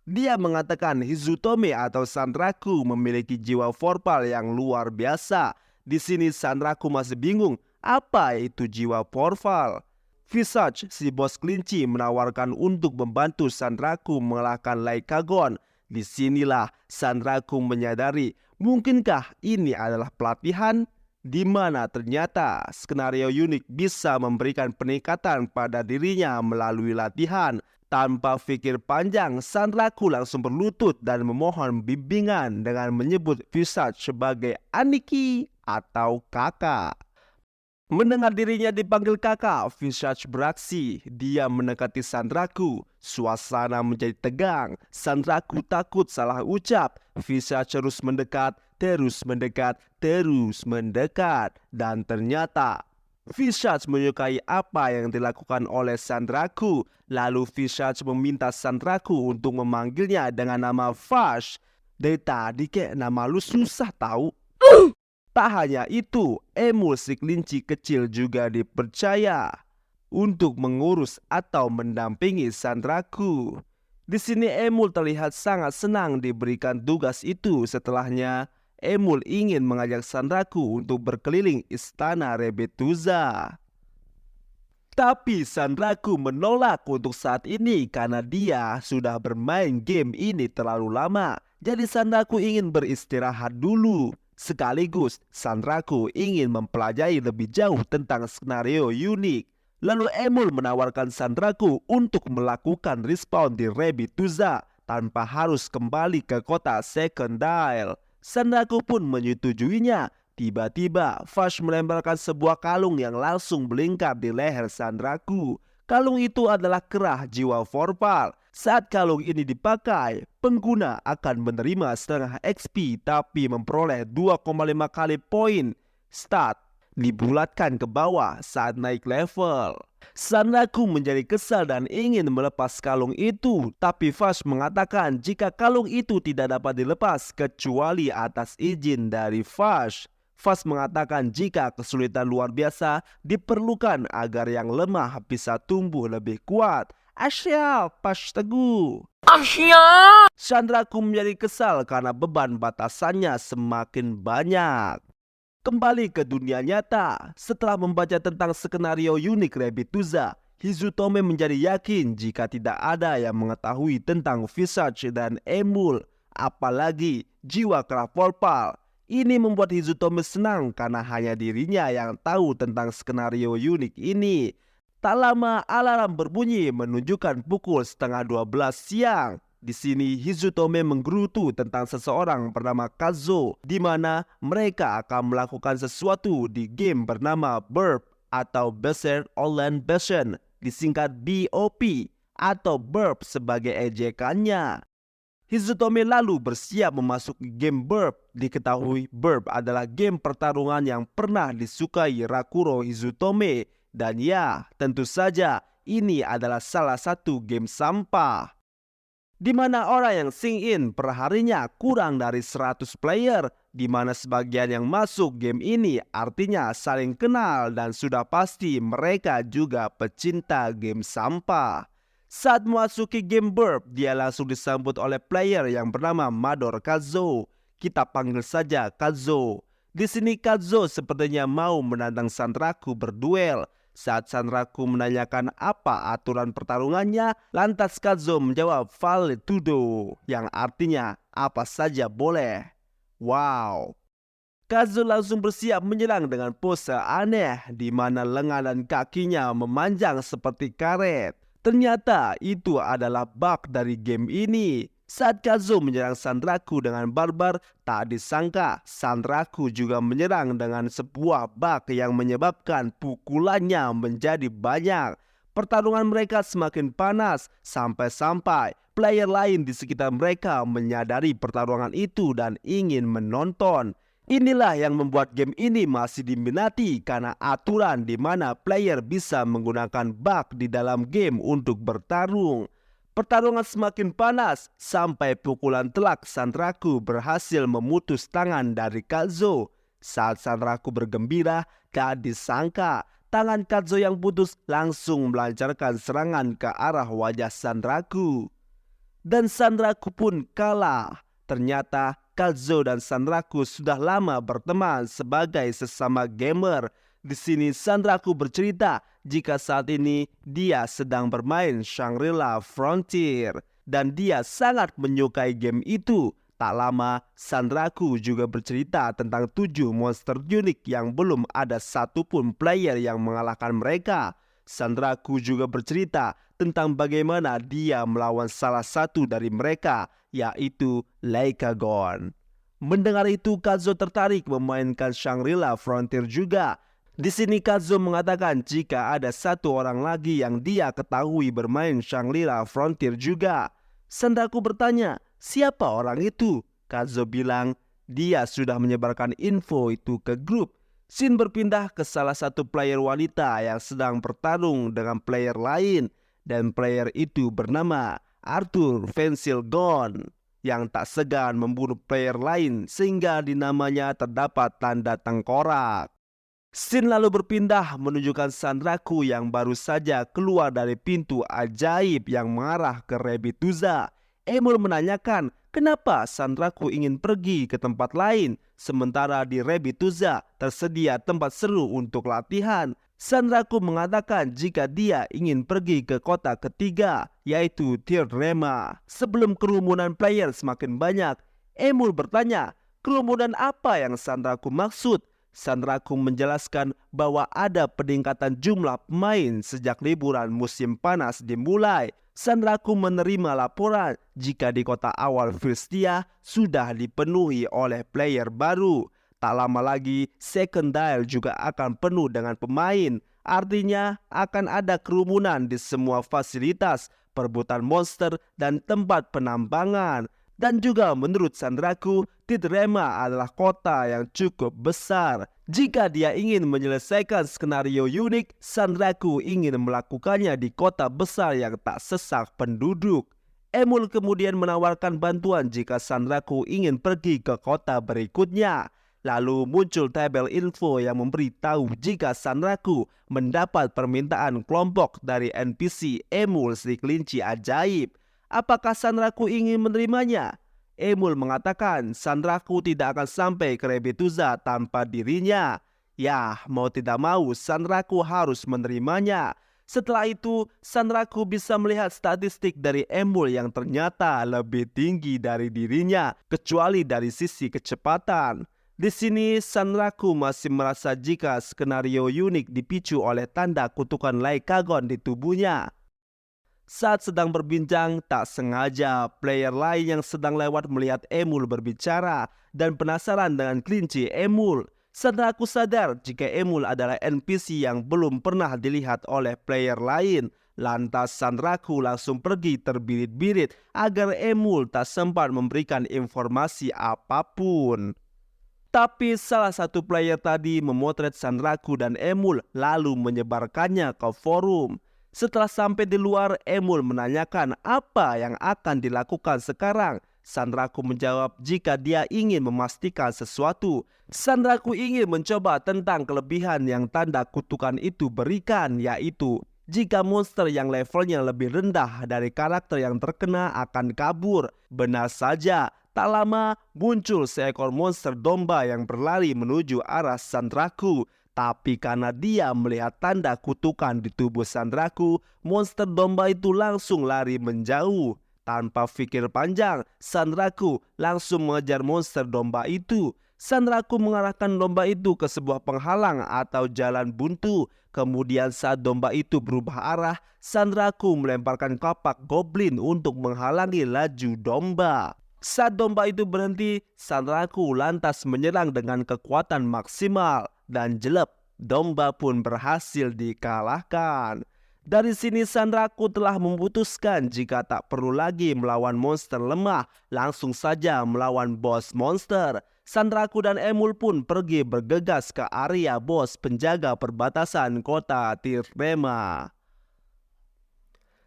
A: Dia mengatakan Hizutome atau Sanraku memiliki jiwa Vorpal yang luar biasa. Di sini Sanraku masih bingung apa itu jiwa Vorpal. Visage, si bos kelinci, menawarkan untuk membantu Sanraku mengalahkan Lycagon. Disinilah Sanraku menyadari mungkinkah ini adalah pelatihan, di mana ternyata skenario unik bisa memberikan peningkatan pada dirinya melalui latihan. Tanpa pikir panjang, Sanraku langsung berlutut dan memohon bimbingan dengan menyebut Visage sebagai Aniki atau kakak. Mendengar dirinya dipanggil kakak, Visage beraksi. Dia mendekati Sanraku. Suasana menjadi tegang. Sanraku takut salah ucap. Visage terus mendekat, terus mendekat, terus mendekat. Dan ternyata Visage menyukai apa yang dilakukan oleh Sanraku. Lalu Visage meminta Sanraku untuk memanggilnya dengan nama Vash. Dari tadi kayak nama lu susah tahu. Tak hanya itu, Emul si kelinci kecil juga dipercaya untuk mengurus atau mendampingi Sanraku. Di sini Emul terlihat sangat senang diberikan tugas itu. Setelahnya, Emul ingin mengajak Sanraku untuk berkeliling istana Rebituza. Tapi Sanraku menolak untuk saat ini karena dia sudah bermain game ini terlalu lama. Jadi Sanraku ingin beristirahat dulu. Sekaligus Sanraku ingin mempelajari lebih jauh tentang skenario unik. Lalu Emul menawarkan Sanraku untuk melakukan respawn di Rebituza tanpa harus kembali ke kota Second Dial. Sanraku pun menyetujuinya. Tiba-tiba Vash melemparkan sebuah kalung yang langsung melingkar di leher Sanraku. Kalung itu adalah kerah jiwa Vorpal. Saat kalung ini dipakai, pengguna akan menerima setengah XP tapi memperoleh 2,5 kali poin stat. dibulatkan ke bawah saat naik level. Sanraku menjadi kesal dan ingin melepas kalung itu, tapi Vash mengatakan jika kalung itu tidak dapat dilepas kecuali atas izin dari Vash. Vash mengatakan jika kesulitan luar biasa diperlukan agar yang lemah bisa tumbuh lebih kuat. Asyik, Vash teguh. Sanraku menjadi kesal karena beban batasannya semakin banyak. Kembali ke dunia nyata, setelah membaca tentang skenario unik Rebituza, Hizutome menjadi yakin jika tidak ada yang mengetahui tentang Visage dan Emul, apalagi jiwa Kravolpal. Ini membuat Hizutome senang karena hanya dirinya yang tahu tentang skenario unik ini. Tak lama alarm berbunyi menunjukkan pukul 11:30 siang. Di sini Hizutome menggerutu tentang seseorang bernama Kazo, di mana mereka akan melakukan sesuatu di game bernama Burp atau Berserk Online Version, disingkat BOP atau Burp sebagai ejekannya. Hizutome lalu bersiap memasuki game Burp. Diketahui Burp adalah game pertarungan yang pernah disukai Rakuro Hizutome. Dan ya, tentu saja ini adalah salah satu game sampah, di mana orang yang sing in perharinya kurang dari 100 player, di mana sebagian yang masuk game ini artinya saling kenal dan sudah pasti mereka juga pecinta game sampah. Saat memasuki game Burp, dia langsung disambut oleh player yang bernama Mador Kazo. Kita panggil saja Kazo. Di sini Kazo sepertinya mau menantang Sanraku berduel. Saat Sanraku menanyakan apa aturan pertarungannya, lantas Kazo menjawab vale tudo, yang artinya apa saja boleh. Wow. Kazo langsung bersiap menyerang dengan pose aneh, di mana lengan dan kakinya memanjang seperti karet. Ternyata itu adalah bug dari game ini. Saat Kazo menyerang Sanraku dengan barbar, tak disangka Sanraku juga menyerang dengan sebuah bug yang menyebabkan pukulannya menjadi banyak. Pertarungan mereka semakin panas sampai-sampai player lain di sekitar mereka menyadari pertarungan itu dan ingin menonton. Inilah yang membuat game ini masih diminati karena aturan di mana player bisa menggunakan bug di dalam game untuk bertarung. Pertarungan semakin panas sampai pukulan telak Sanraku berhasil memutus tangan dari Kazo. Saat Sanraku bergembira, tak disangka tangan Kazo yang putus langsung melancarkan serangan ke arah wajah Sanraku. Dan Sanraku pun kalah. Ternyata Kazo dan Sanraku sudah lama berteman sebagai sesama gamer. Di sini Sanraku bercerita jika saat ini dia sedang bermain Shangri-La Frontier dan dia sangat menyukai game itu. Tak lama Sanraku juga bercerita tentang 7 monster unik yang belum ada satupun player yang mengalahkan mereka. Sanraku juga bercerita tentang bagaimana dia melawan salah satu dari mereka, yaitu Leikagon. Mendengar itu Kazo tertarik memainkan Shangri-La Frontier juga. Di sini Kazo mengatakan jika ada satu orang lagi yang dia ketahui bermain Shangri-La Frontier juga. Sanraku bertanya, siapa orang itu? Kazo bilang, dia sudah menyebarkan info itu ke grup. Scene berpindah ke salah satu player wanita yang sedang bertarung dengan player lain. Dan player itu bernama Arthur Fensilgon, yang tak segan membunuh player lain sehingga di namanya terdapat tanda tengkorak. Scene lalu berpindah menunjukkan Sanraku yang baru saja keluar dari pintu ajaib yang mengarah ke Rebituza. Emul menanyakan kenapa Sanraku ingin pergi ke tempat lain, sementara di Rebituza tersedia tempat seru untuk latihan. Sanraku mengatakan jika dia ingin pergi ke kota ketiga, yaitu Tirrema. Sebelum kerumunan player semakin banyak, Emul bertanya, kerumunan apa yang Sanraku maksud? Sanraku menjelaskan bahwa ada peningkatan jumlah pemain sejak liburan musim panas dimulai. Sanraku menerima laporan jika di kota awal Firstia sudah dipenuhi oleh player baru. Tak lama lagi, Second Dial juga akan penuh dengan pemain. Artinya akan ada kerumunan di semua fasilitas, perebutan monster, dan tempat penambangan. Dan juga menurut Sanraku, Tityrema adalah kota yang cukup besar. Jika dia ingin menyelesaikan skenario unik, Sanraku ingin melakukannya di kota besar yang tak sesak penduduk. Emul kemudian menawarkan bantuan jika Sanraku ingin pergi ke kota berikutnya. Lalu muncul tabel info yang memberitahu jika Sanraku mendapat permintaan kelompok dari NPC Emul si kelinci ajaib. Apakah Sanraku ingin menerimanya? Emul mengatakan Sanraku tidak akan sampai ke Rebetuza tanpa dirinya. Ya, mau tidak mau Sanraku harus menerimanya. Setelah itu, Sanraku bisa melihat statistik dari Emul yang ternyata lebih tinggi dari dirinya, kecuali dari sisi kecepatan. Di sini, Sanraku masih merasa jika skenario unik dipicu oleh tanda kutukan Laikagon di tubuhnya. Saat sedang berbincang, tak sengaja player lain yang sedang lewat melihat Emul berbicara dan penasaran dengan kelinci Emul. Sanraku sadar jika Emul adalah NPC yang belum pernah dilihat oleh player lain. Lantas Sanraku langsung pergi terbirit-birit agar Emul tak sempat memberikan informasi apapun. Tapi salah satu player tadi memotret Sanraku dan Emul lalu menyebarkannya ke forum. Setelah sampai di luar, Emul menanyakan apa yang akan dilakukan sekarang. Sanraku menjawab jika dia ingin memastikan sesuatu. Sanraku ingin mencoba tentang kelebihan yang tanda kutukan itu berikan, yaitu jika monster yang levelnya lebih rendah dari karakter yang terkena akan kabur. Benar saja, tak lama muncul seekor monster domba yang berlari menuju arah Sanraku. Tapi karena dia melihat tanda kutukan di tubuh Sanraku, monster domba itu langsung lari menjauh. Tanpa pikir panjang, Sanraku langsung mengejar monster domba itu. Sanraku mengarahkan domba itu ke sebuah penghalang atau jalan buntu. Kemudian saat domba itu berubah arah, Sanraku melemparkan kapak goblin untuk menghalangi laju domba. Saat domba itu berhenti, Sanraku lantas menyerang dengan kekuatan maksimal. Dan jelek, domba pun berhasil dikalahkan. Dari sini Sanraku telah memutuskan jika tak perlu lagi melawan monster lemah, langsung saja melawan bos monster. Sanraku dan Emul pun pergi bergegas ke area bos penjaga perbatasan kota Tityrema.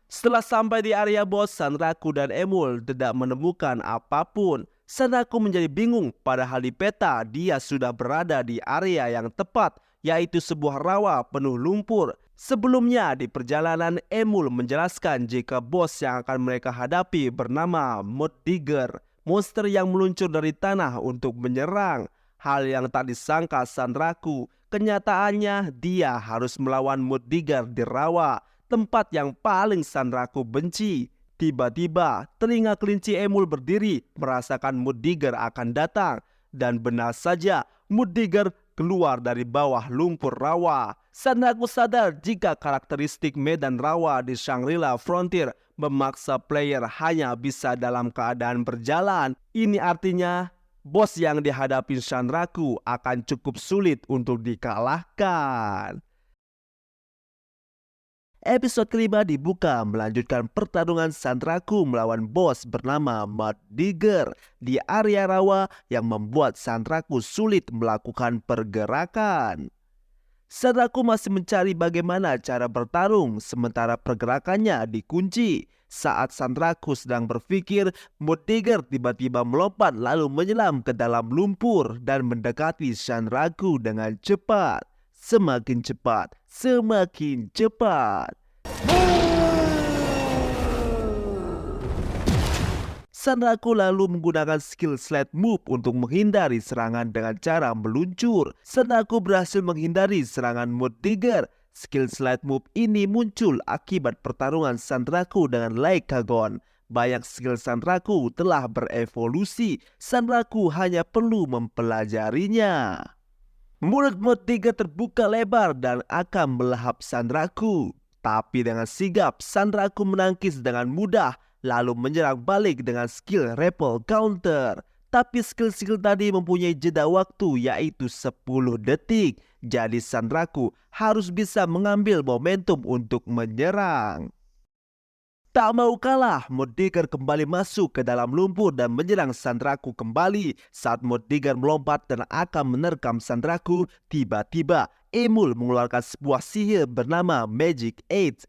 A: Setelah sampai di area bos, Sanraku dan Emul tidak menemukan apapun. Sanraku menjadi bingung, padahal di peta dia sudah berada di area yang tepat, yaitu sebuah rawa penuh lumpur. Sebelumnya di perjalanan, Emul menjelaskan jika bos yang akan mereka hadapi bernama Muddigger, monster yang meluncur dari tanah untuk menyerang. Hal yang tak disangka Sanraku, kenyataannya dia harus melawan Muddigger di rawa, tempat yang paling Sanraku benci. Tiba-tiba, telinga kelinci Emul berdiri merasakan Muddigger akan datang. Dan benar saja, Muddigger keluar dari bawah lumpur rawa. Sanraku sadar jika karakteristik medan rawa di Shangri-La Frontier memaksa player hanya bisa dalam keadaan berjalan. Ini artinya, bos yang dihadapi Sanraku akan cukup sulit untuk dikalahkan. Episode kelima dibuka melanjutkan pertarungan Sanraku melawan bos bernama Muddigger di area rawa yang membuat Sanraku sulit melakukan pergerakan. Sanraku masih mencari bagaimana cara bertarung sementara pergerakannya dikunci. Saat Sanraku sedang berpikir, Muddigger tiba-tiba melompat lalu menyelam ke dalam lumpur dan mendekati Sanraku dengan cepat. Semakin cepat, semakin cepat. Sanraku lalu menggunakan skill slide move untuk menghindari serangan dengan cara meluncur. Sanraku berhasil menghindari serangan Muddigger. Skill slide move ini muncul akibat pertarungan Sanraku dengan Laikagon. Banyak skill Sanraku telah berevolusi. Sanraku hanya perlu mempelajarinya. Mulut Muddigger terbuka lebar dan akan melahap Sanraku. Tapi dengan sigap, Sanraku menangkis dengan mudah, lalu menyerang balik dengan skill Repel Counter. Tapi skill-skill tadi mempunyai jeda waktu yaitu 10 detik. Jadi Sanraku harus bisa mengambil momentum untuk menyerang. Tak mau kalah, Muddigar kembali masuk ke dalam lumpur dan menyerang Sandraku kembali. Saat Muddigar melompat dan akan menerkam Sandraku, tiba-tiba Emul mengeluarkan sebuah sihir bernama Magic 8.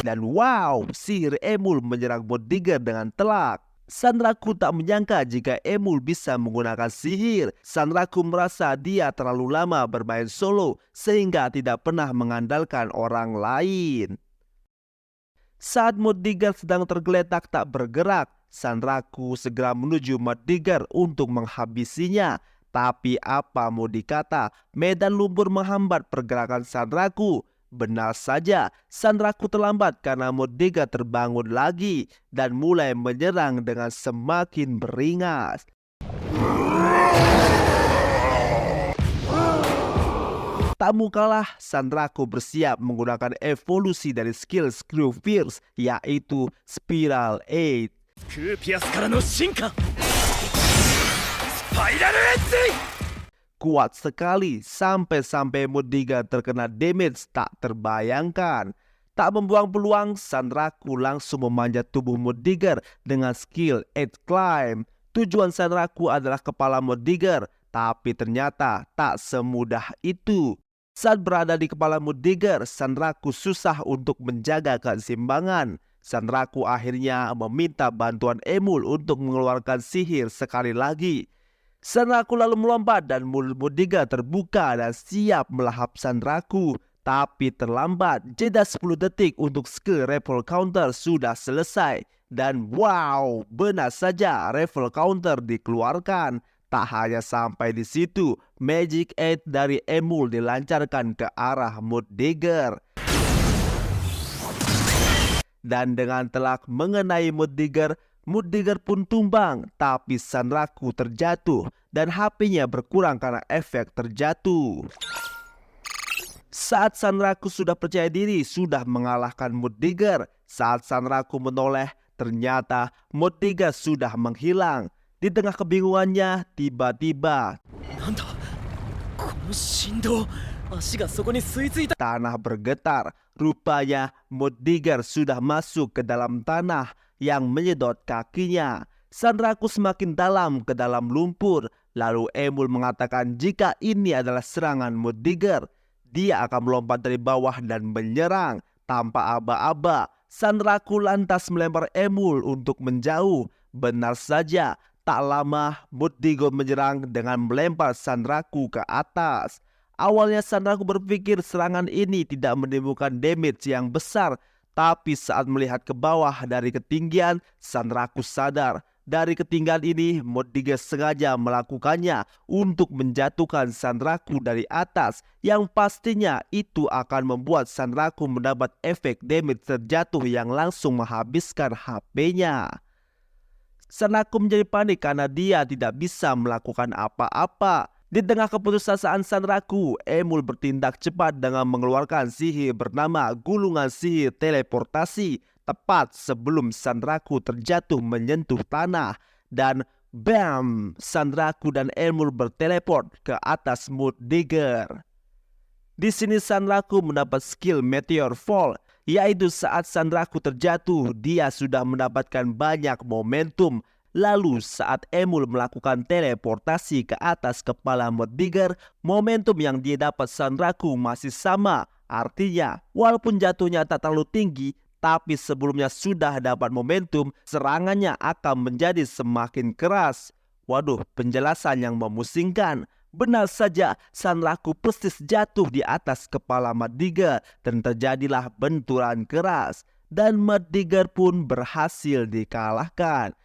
A: Dan wow, sihir Emul menyerang Muddigar dengan telak. Sandraku tak menyangka jika Emul bisa menggunakan sihir. Sandraku merasa dia terlalu lama bermain solo sehingga tidak pernah mengandalkan orang lain. Saat Muddigar sedang tergeletak tak bergerak, Sandraku segera menuju Muddigar untuk menghabisinya. Tapi apa mau dikata, medan lumpur menghambat pergerakan Sandraku. Benar saja, Sandraku terlambat karena Muddigar terbangun lagi dan mulai menyerang dengan semakin beringas. Tak mau kalah, Sandraku bersiap menggunakan evolusi dari skill Screw Fierce, yaitu Spiral 8.
C: スクーピアスからの進化スパイラルエッジ
A: Kuat sekali sampai-sampai Muddigar terkena damage tak terbayangkan. Tak membuang peluang, Sandraku langsung memanjat tubuh Muddigar dengan skill 8 Climb. Tujuan Sandraku adalah kepala Muddigar, tapi ternyata tak semudah itu. Saat berada di kepala Muddigar, Sandraku susah untuk menjaga keseimbangan. Sandraku akhirnya meminta bantuan Emul untuk mengeluarkan sihir sekali lagi. Sandraku lalu melompat dan mulut Muddigar terbuka dan siap melahap Sandraku. Tapi terlambat, jeda 10 detik untuk skill Rifle Counter sudah selesai. Dan wow, benar saja Rifle Counter dikeluarkan. Tak hanya sampai di situ, Magic 8 dari Emul dilancarkan ke arah Muddigar. Dan dengan telak mengenai Muddigar, Muddigar pun tumbang, tapi Sandraku terjatuh dan HP-nya berkurang karena efek terjatuh. Saat Sandraku sudah percaya diri sudah mengalahkan Muddigar, saat Sandraku menoleh, ternyata Muddigar sudah menghilang. Di tengah kebingungannya, tiba-tiba
C: なんだこの振動足がそこに吸い付いた
A: tanah bergetar. Rupanya Muddigar sudah masuk ke dalam tanah yang menyedot kakinya. Sandraku semakin dalam ke dalam lumpur. Lalu Emul mengatakan jika ini adalah serangan Muddigar, dia akan melompat dari bawah dan menyerang. Tanpa aba-aba, Sandraku lantas melempar Emul untuk menjauh. Benar saja, tak lama Muddigar menyerang dengan melempar Sandraku ke atas. Awalnya Sandraku berpikir serangan ini tidak menimbulkan damage yang besar. Tapi saat melihat ke bawah dari ketinggian, Sandraku sadar. Dari ketinggian ini, Muddigar sengaja melakukannya untuk menjatuhkan Sandraku dari atas. Yang pastinya itu akan membuat Sandraku mendapat efek damage terjatuh yang langsung menghabiskan HP-nya. Sandraku menjadi panik karena dia tidak bisa melakukan apa-apa. Di tengah keputusasaan Sandraku, Emul bertindak cepat dengan mengeluarkan sihir bernama Gulungan Sihir Teleportasi tepat sebelum Sandraku terjatuh menyentuh tanah. Dan bam, Sandraku dan Emul berteleport ke atas Muddigar. Di sini Sandraku mendapat skill Meteor Fall, yaitu saat Sandraku terjatuh, dia sudah mendapatkan banyak momentum. Lalu saat Emul melakukan teleportasi ke atas kepala Muddigar, momentum yang dia dapat Sandraku masih sama. Artinya, walaupun jatuhnya tak terlalu tinggi, tapi sebelumnya sudah dapat momentum, serangannya akan menjadi semakin keras. Waduh, penjelasan yang memusingkan. Benar saja, Sandraku persis jatuh di atas kepala Muddigar dan terjadilah benturan keras. Dan Muddigar pun berhasil dikalahkan.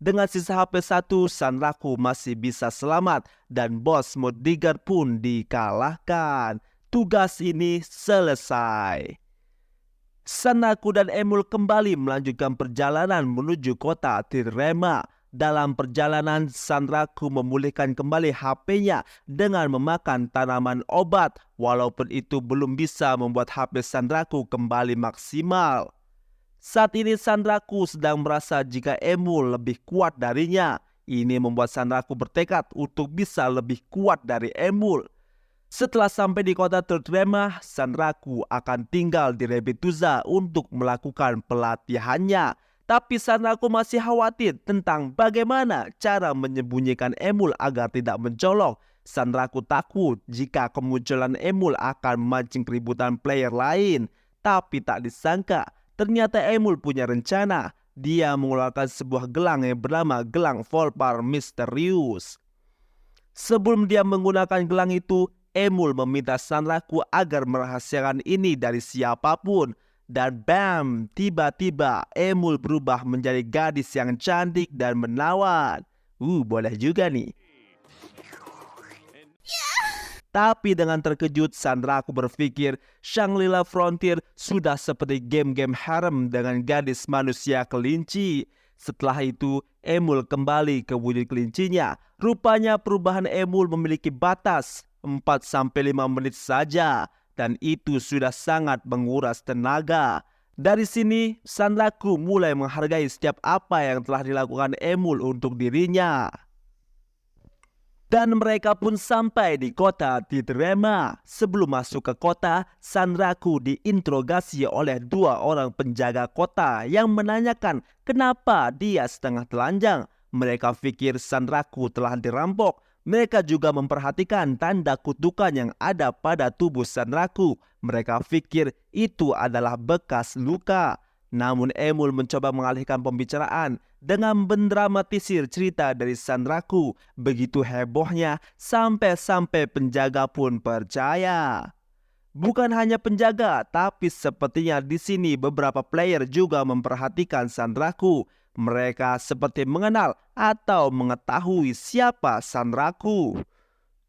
A: Dengan sisa HP 1, Sandraku masih bisa selamat dan bos Muddigar pun dikalahkan. Tugas ini selesai. Sandraku dan Emul kembali melanjutkan perjalanan menuju kota Tirrema. Dalam perjalanan, Sandraku memulihkan kembali HP-nya dengan memakan tanaman obat. Walaupun itu belum bisa membuat HP Sandraku kembali maksimal. Saat ini Sandraku sedang merasa jika Emul lebih kuat darinya. Ini membuat Sanraku bertekad untuk bisa lebih kuat dari Emul. Setelah sampai di kota Turdrema, Sanraku akan tinggal di Rebetuza untuk melakukan pelatihannya. Tapi Sanraku masih khawatir tentang bagaimana cara menyembunyikan Emul agar tidak mencolok. Sanraku takut jika kemunculan Emul akan memancing keributan player lain. Tapi tak disangka, ternyata Emul punya rencana. Dia mengeluarkan sebuah gelang yang bernama gelang Volpar Misterius. Sebelum dia menggunakan gelang itu, Emul meminta Sanraku agar merahasiakan ini dari siapapun. Dan bam, tiba-tiba Emul berubah menjadi gadis yang cantik dan menawan. Boleh juga nih. Tapi dengan terkejut, Sanraku berpikir Shangri-La Frontier sudah seperti game-game harem dengan gadis manusia kelinci. Setelah itu, Emul kembali ke wujud kelincinya. Rupanya perubahan Emul memiliki batas 4-5 menit saja, dan itu sudah sangat menguras tenaga. Dari sini, Sanraku mulai menghargai setiap apa yang telah dilakukan Emul untuk dirinya. Dan mereka pun sampai di kota Turdrema. Sebelum masuk ke kota, Sanraku diinterogasi oleh 2 orang penjaga kota yang menanyakan kenapa dia setengah telanjang. Mereka pikir Sanraku telah dirampok. Mereka juga memperhatikan tanda kutukan yang ada pada tubuh Sanraku. Mereka pikir itu adalah bekas luka. Namun Emul mencoba mengalihkan pembicaraan dengan mendramatisir cerita dari Sanraku. Begitu hebohnya sampai-sampai penjaga pun percaya. Bukan hanya penjaga, tapi sepertinya di sini beberapa player juga memperhatikan Sanraku. Mereka seperti mengenal atau mengetahui siapa Sanraku.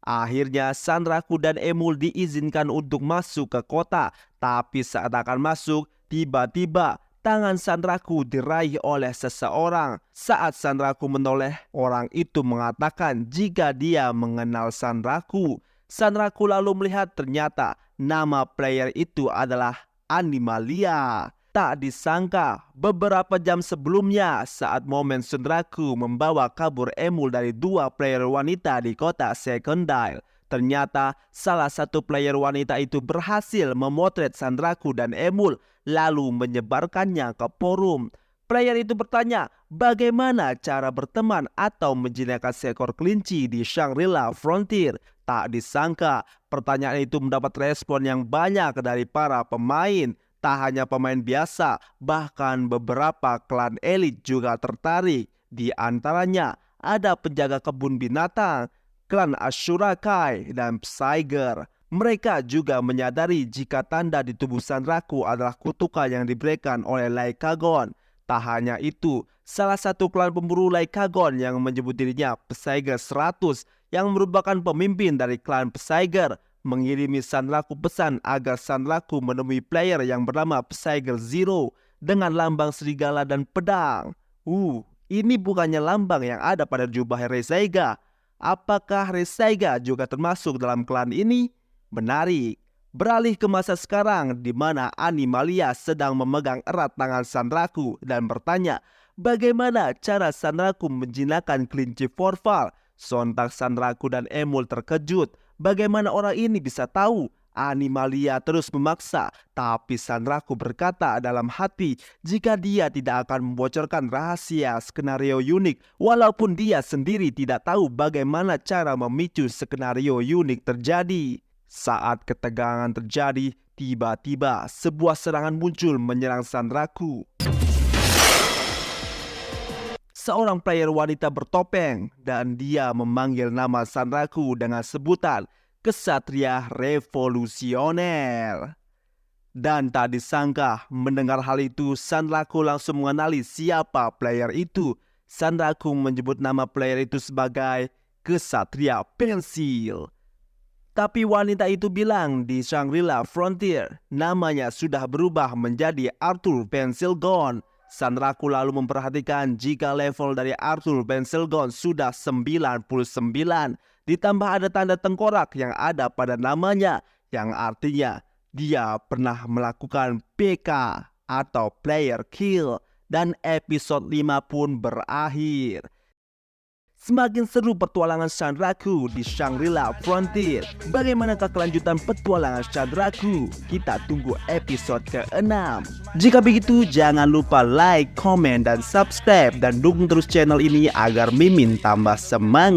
A: Akhirnya Sanraku dan Emul diizinkan untuk masuk ke kota. Tapi saat akan masuk, tiba-tiba tangan Sanraku diraih oleh seseorang. Saat Sanraku menoleh, orang itu mengatakan jika dia mengenal Sanraku. Sanraku lalu melihat ternyata nama player itu adalah Animalia. Tak disangka, beberapa jam sebelumnya saat momen Sanraku membawa kabur Emul dari 2 player wanita di kota Secondile, ternyata salah satu player wanita itu berhasil memotret Sanraku dan Emul lalu menyebarkannya ke forum. Player itu bertanya bagaimana cara berteman atau menjinakkan seekor kelinci di Shangri-La Frontier. Tak disangka, pertanyaan itu mendapat respon yang banyak dari para pemain. Tak hanya pemain biasa, bahkan beberapa klan elit juga tertarik. Di antaranya ada penjaga kebun binatang, klan Ashurakai, dan Psyger. Mereka juga menyadari jika tanda di tubuh Sanraku adalah kutukan yang diberikan oleh Lycagon. Tak hanya itu, salah satu klan pemburu Lycagon yang menyebut dirinya Psyger 100 yang merupakan pemimpin dari klan Psyger mengirimi Sanraku pesan agar Sanraku menemui player yang bernama Psyger Zero dengan lambang serigala dan pedang. Ini bukannya lambang yang ada pada jubah Resaiga. Apakah Resaiga juga termasuk dalam klan ini? Menarik. Beralih ke masa sekarang di mana Animalia sedang memegang erat tangan Sanraku dan bertanya bagaimana cara Sanraku menjinakkan kelinci Volpar. Sontak Sanraku dan Emul terkejut. Bagaimana orang ini bisa tahu? Animalia terus memaksa, tapi Sanraku berkata dalam hati jika dia tidak akan membocorkan rahasia skenario unik, walaupun dia sendiri tidak tahu bagaimana cara memicu skenario unik terjadi. Saat ketegangan terjadi, tiba-tiba sebuah serangan muncul menyerang Sanraku. Seorang player wanita bertopeng dan dia memanggil nama Sanraku dengan sebutan Kesatria Revolusioner. Dan tak disangka mendengar hal itu, Sanraku langsung mengenali siapa player itu. Sanraku menyebut nama player itu sebagai Kesatria Pensil. Tapi wanita itu bilang di Shangri-La Frontier namanya sudah berubah menjadi Arthur Pensilgon. Sanraku lalu memperhatikan jika level dari Arthur Pensilgon sudah 99, ditambah ada tanda tengkorak yang ada pada namanya, yang artinya dia pernah melakukan PK atau player kill, dan episode 5 pun berakhir. Semakin seru petualangan Sanraku di Shangri-La Frontier. Bagaimanakah kelanjutan petualangan Sanraku? Kita tunggu episode ke-6. Jika begitu, jangan lupa like, komen, dan subscribe. Dan dukung terus channel ini agar Mimin tambah semangat.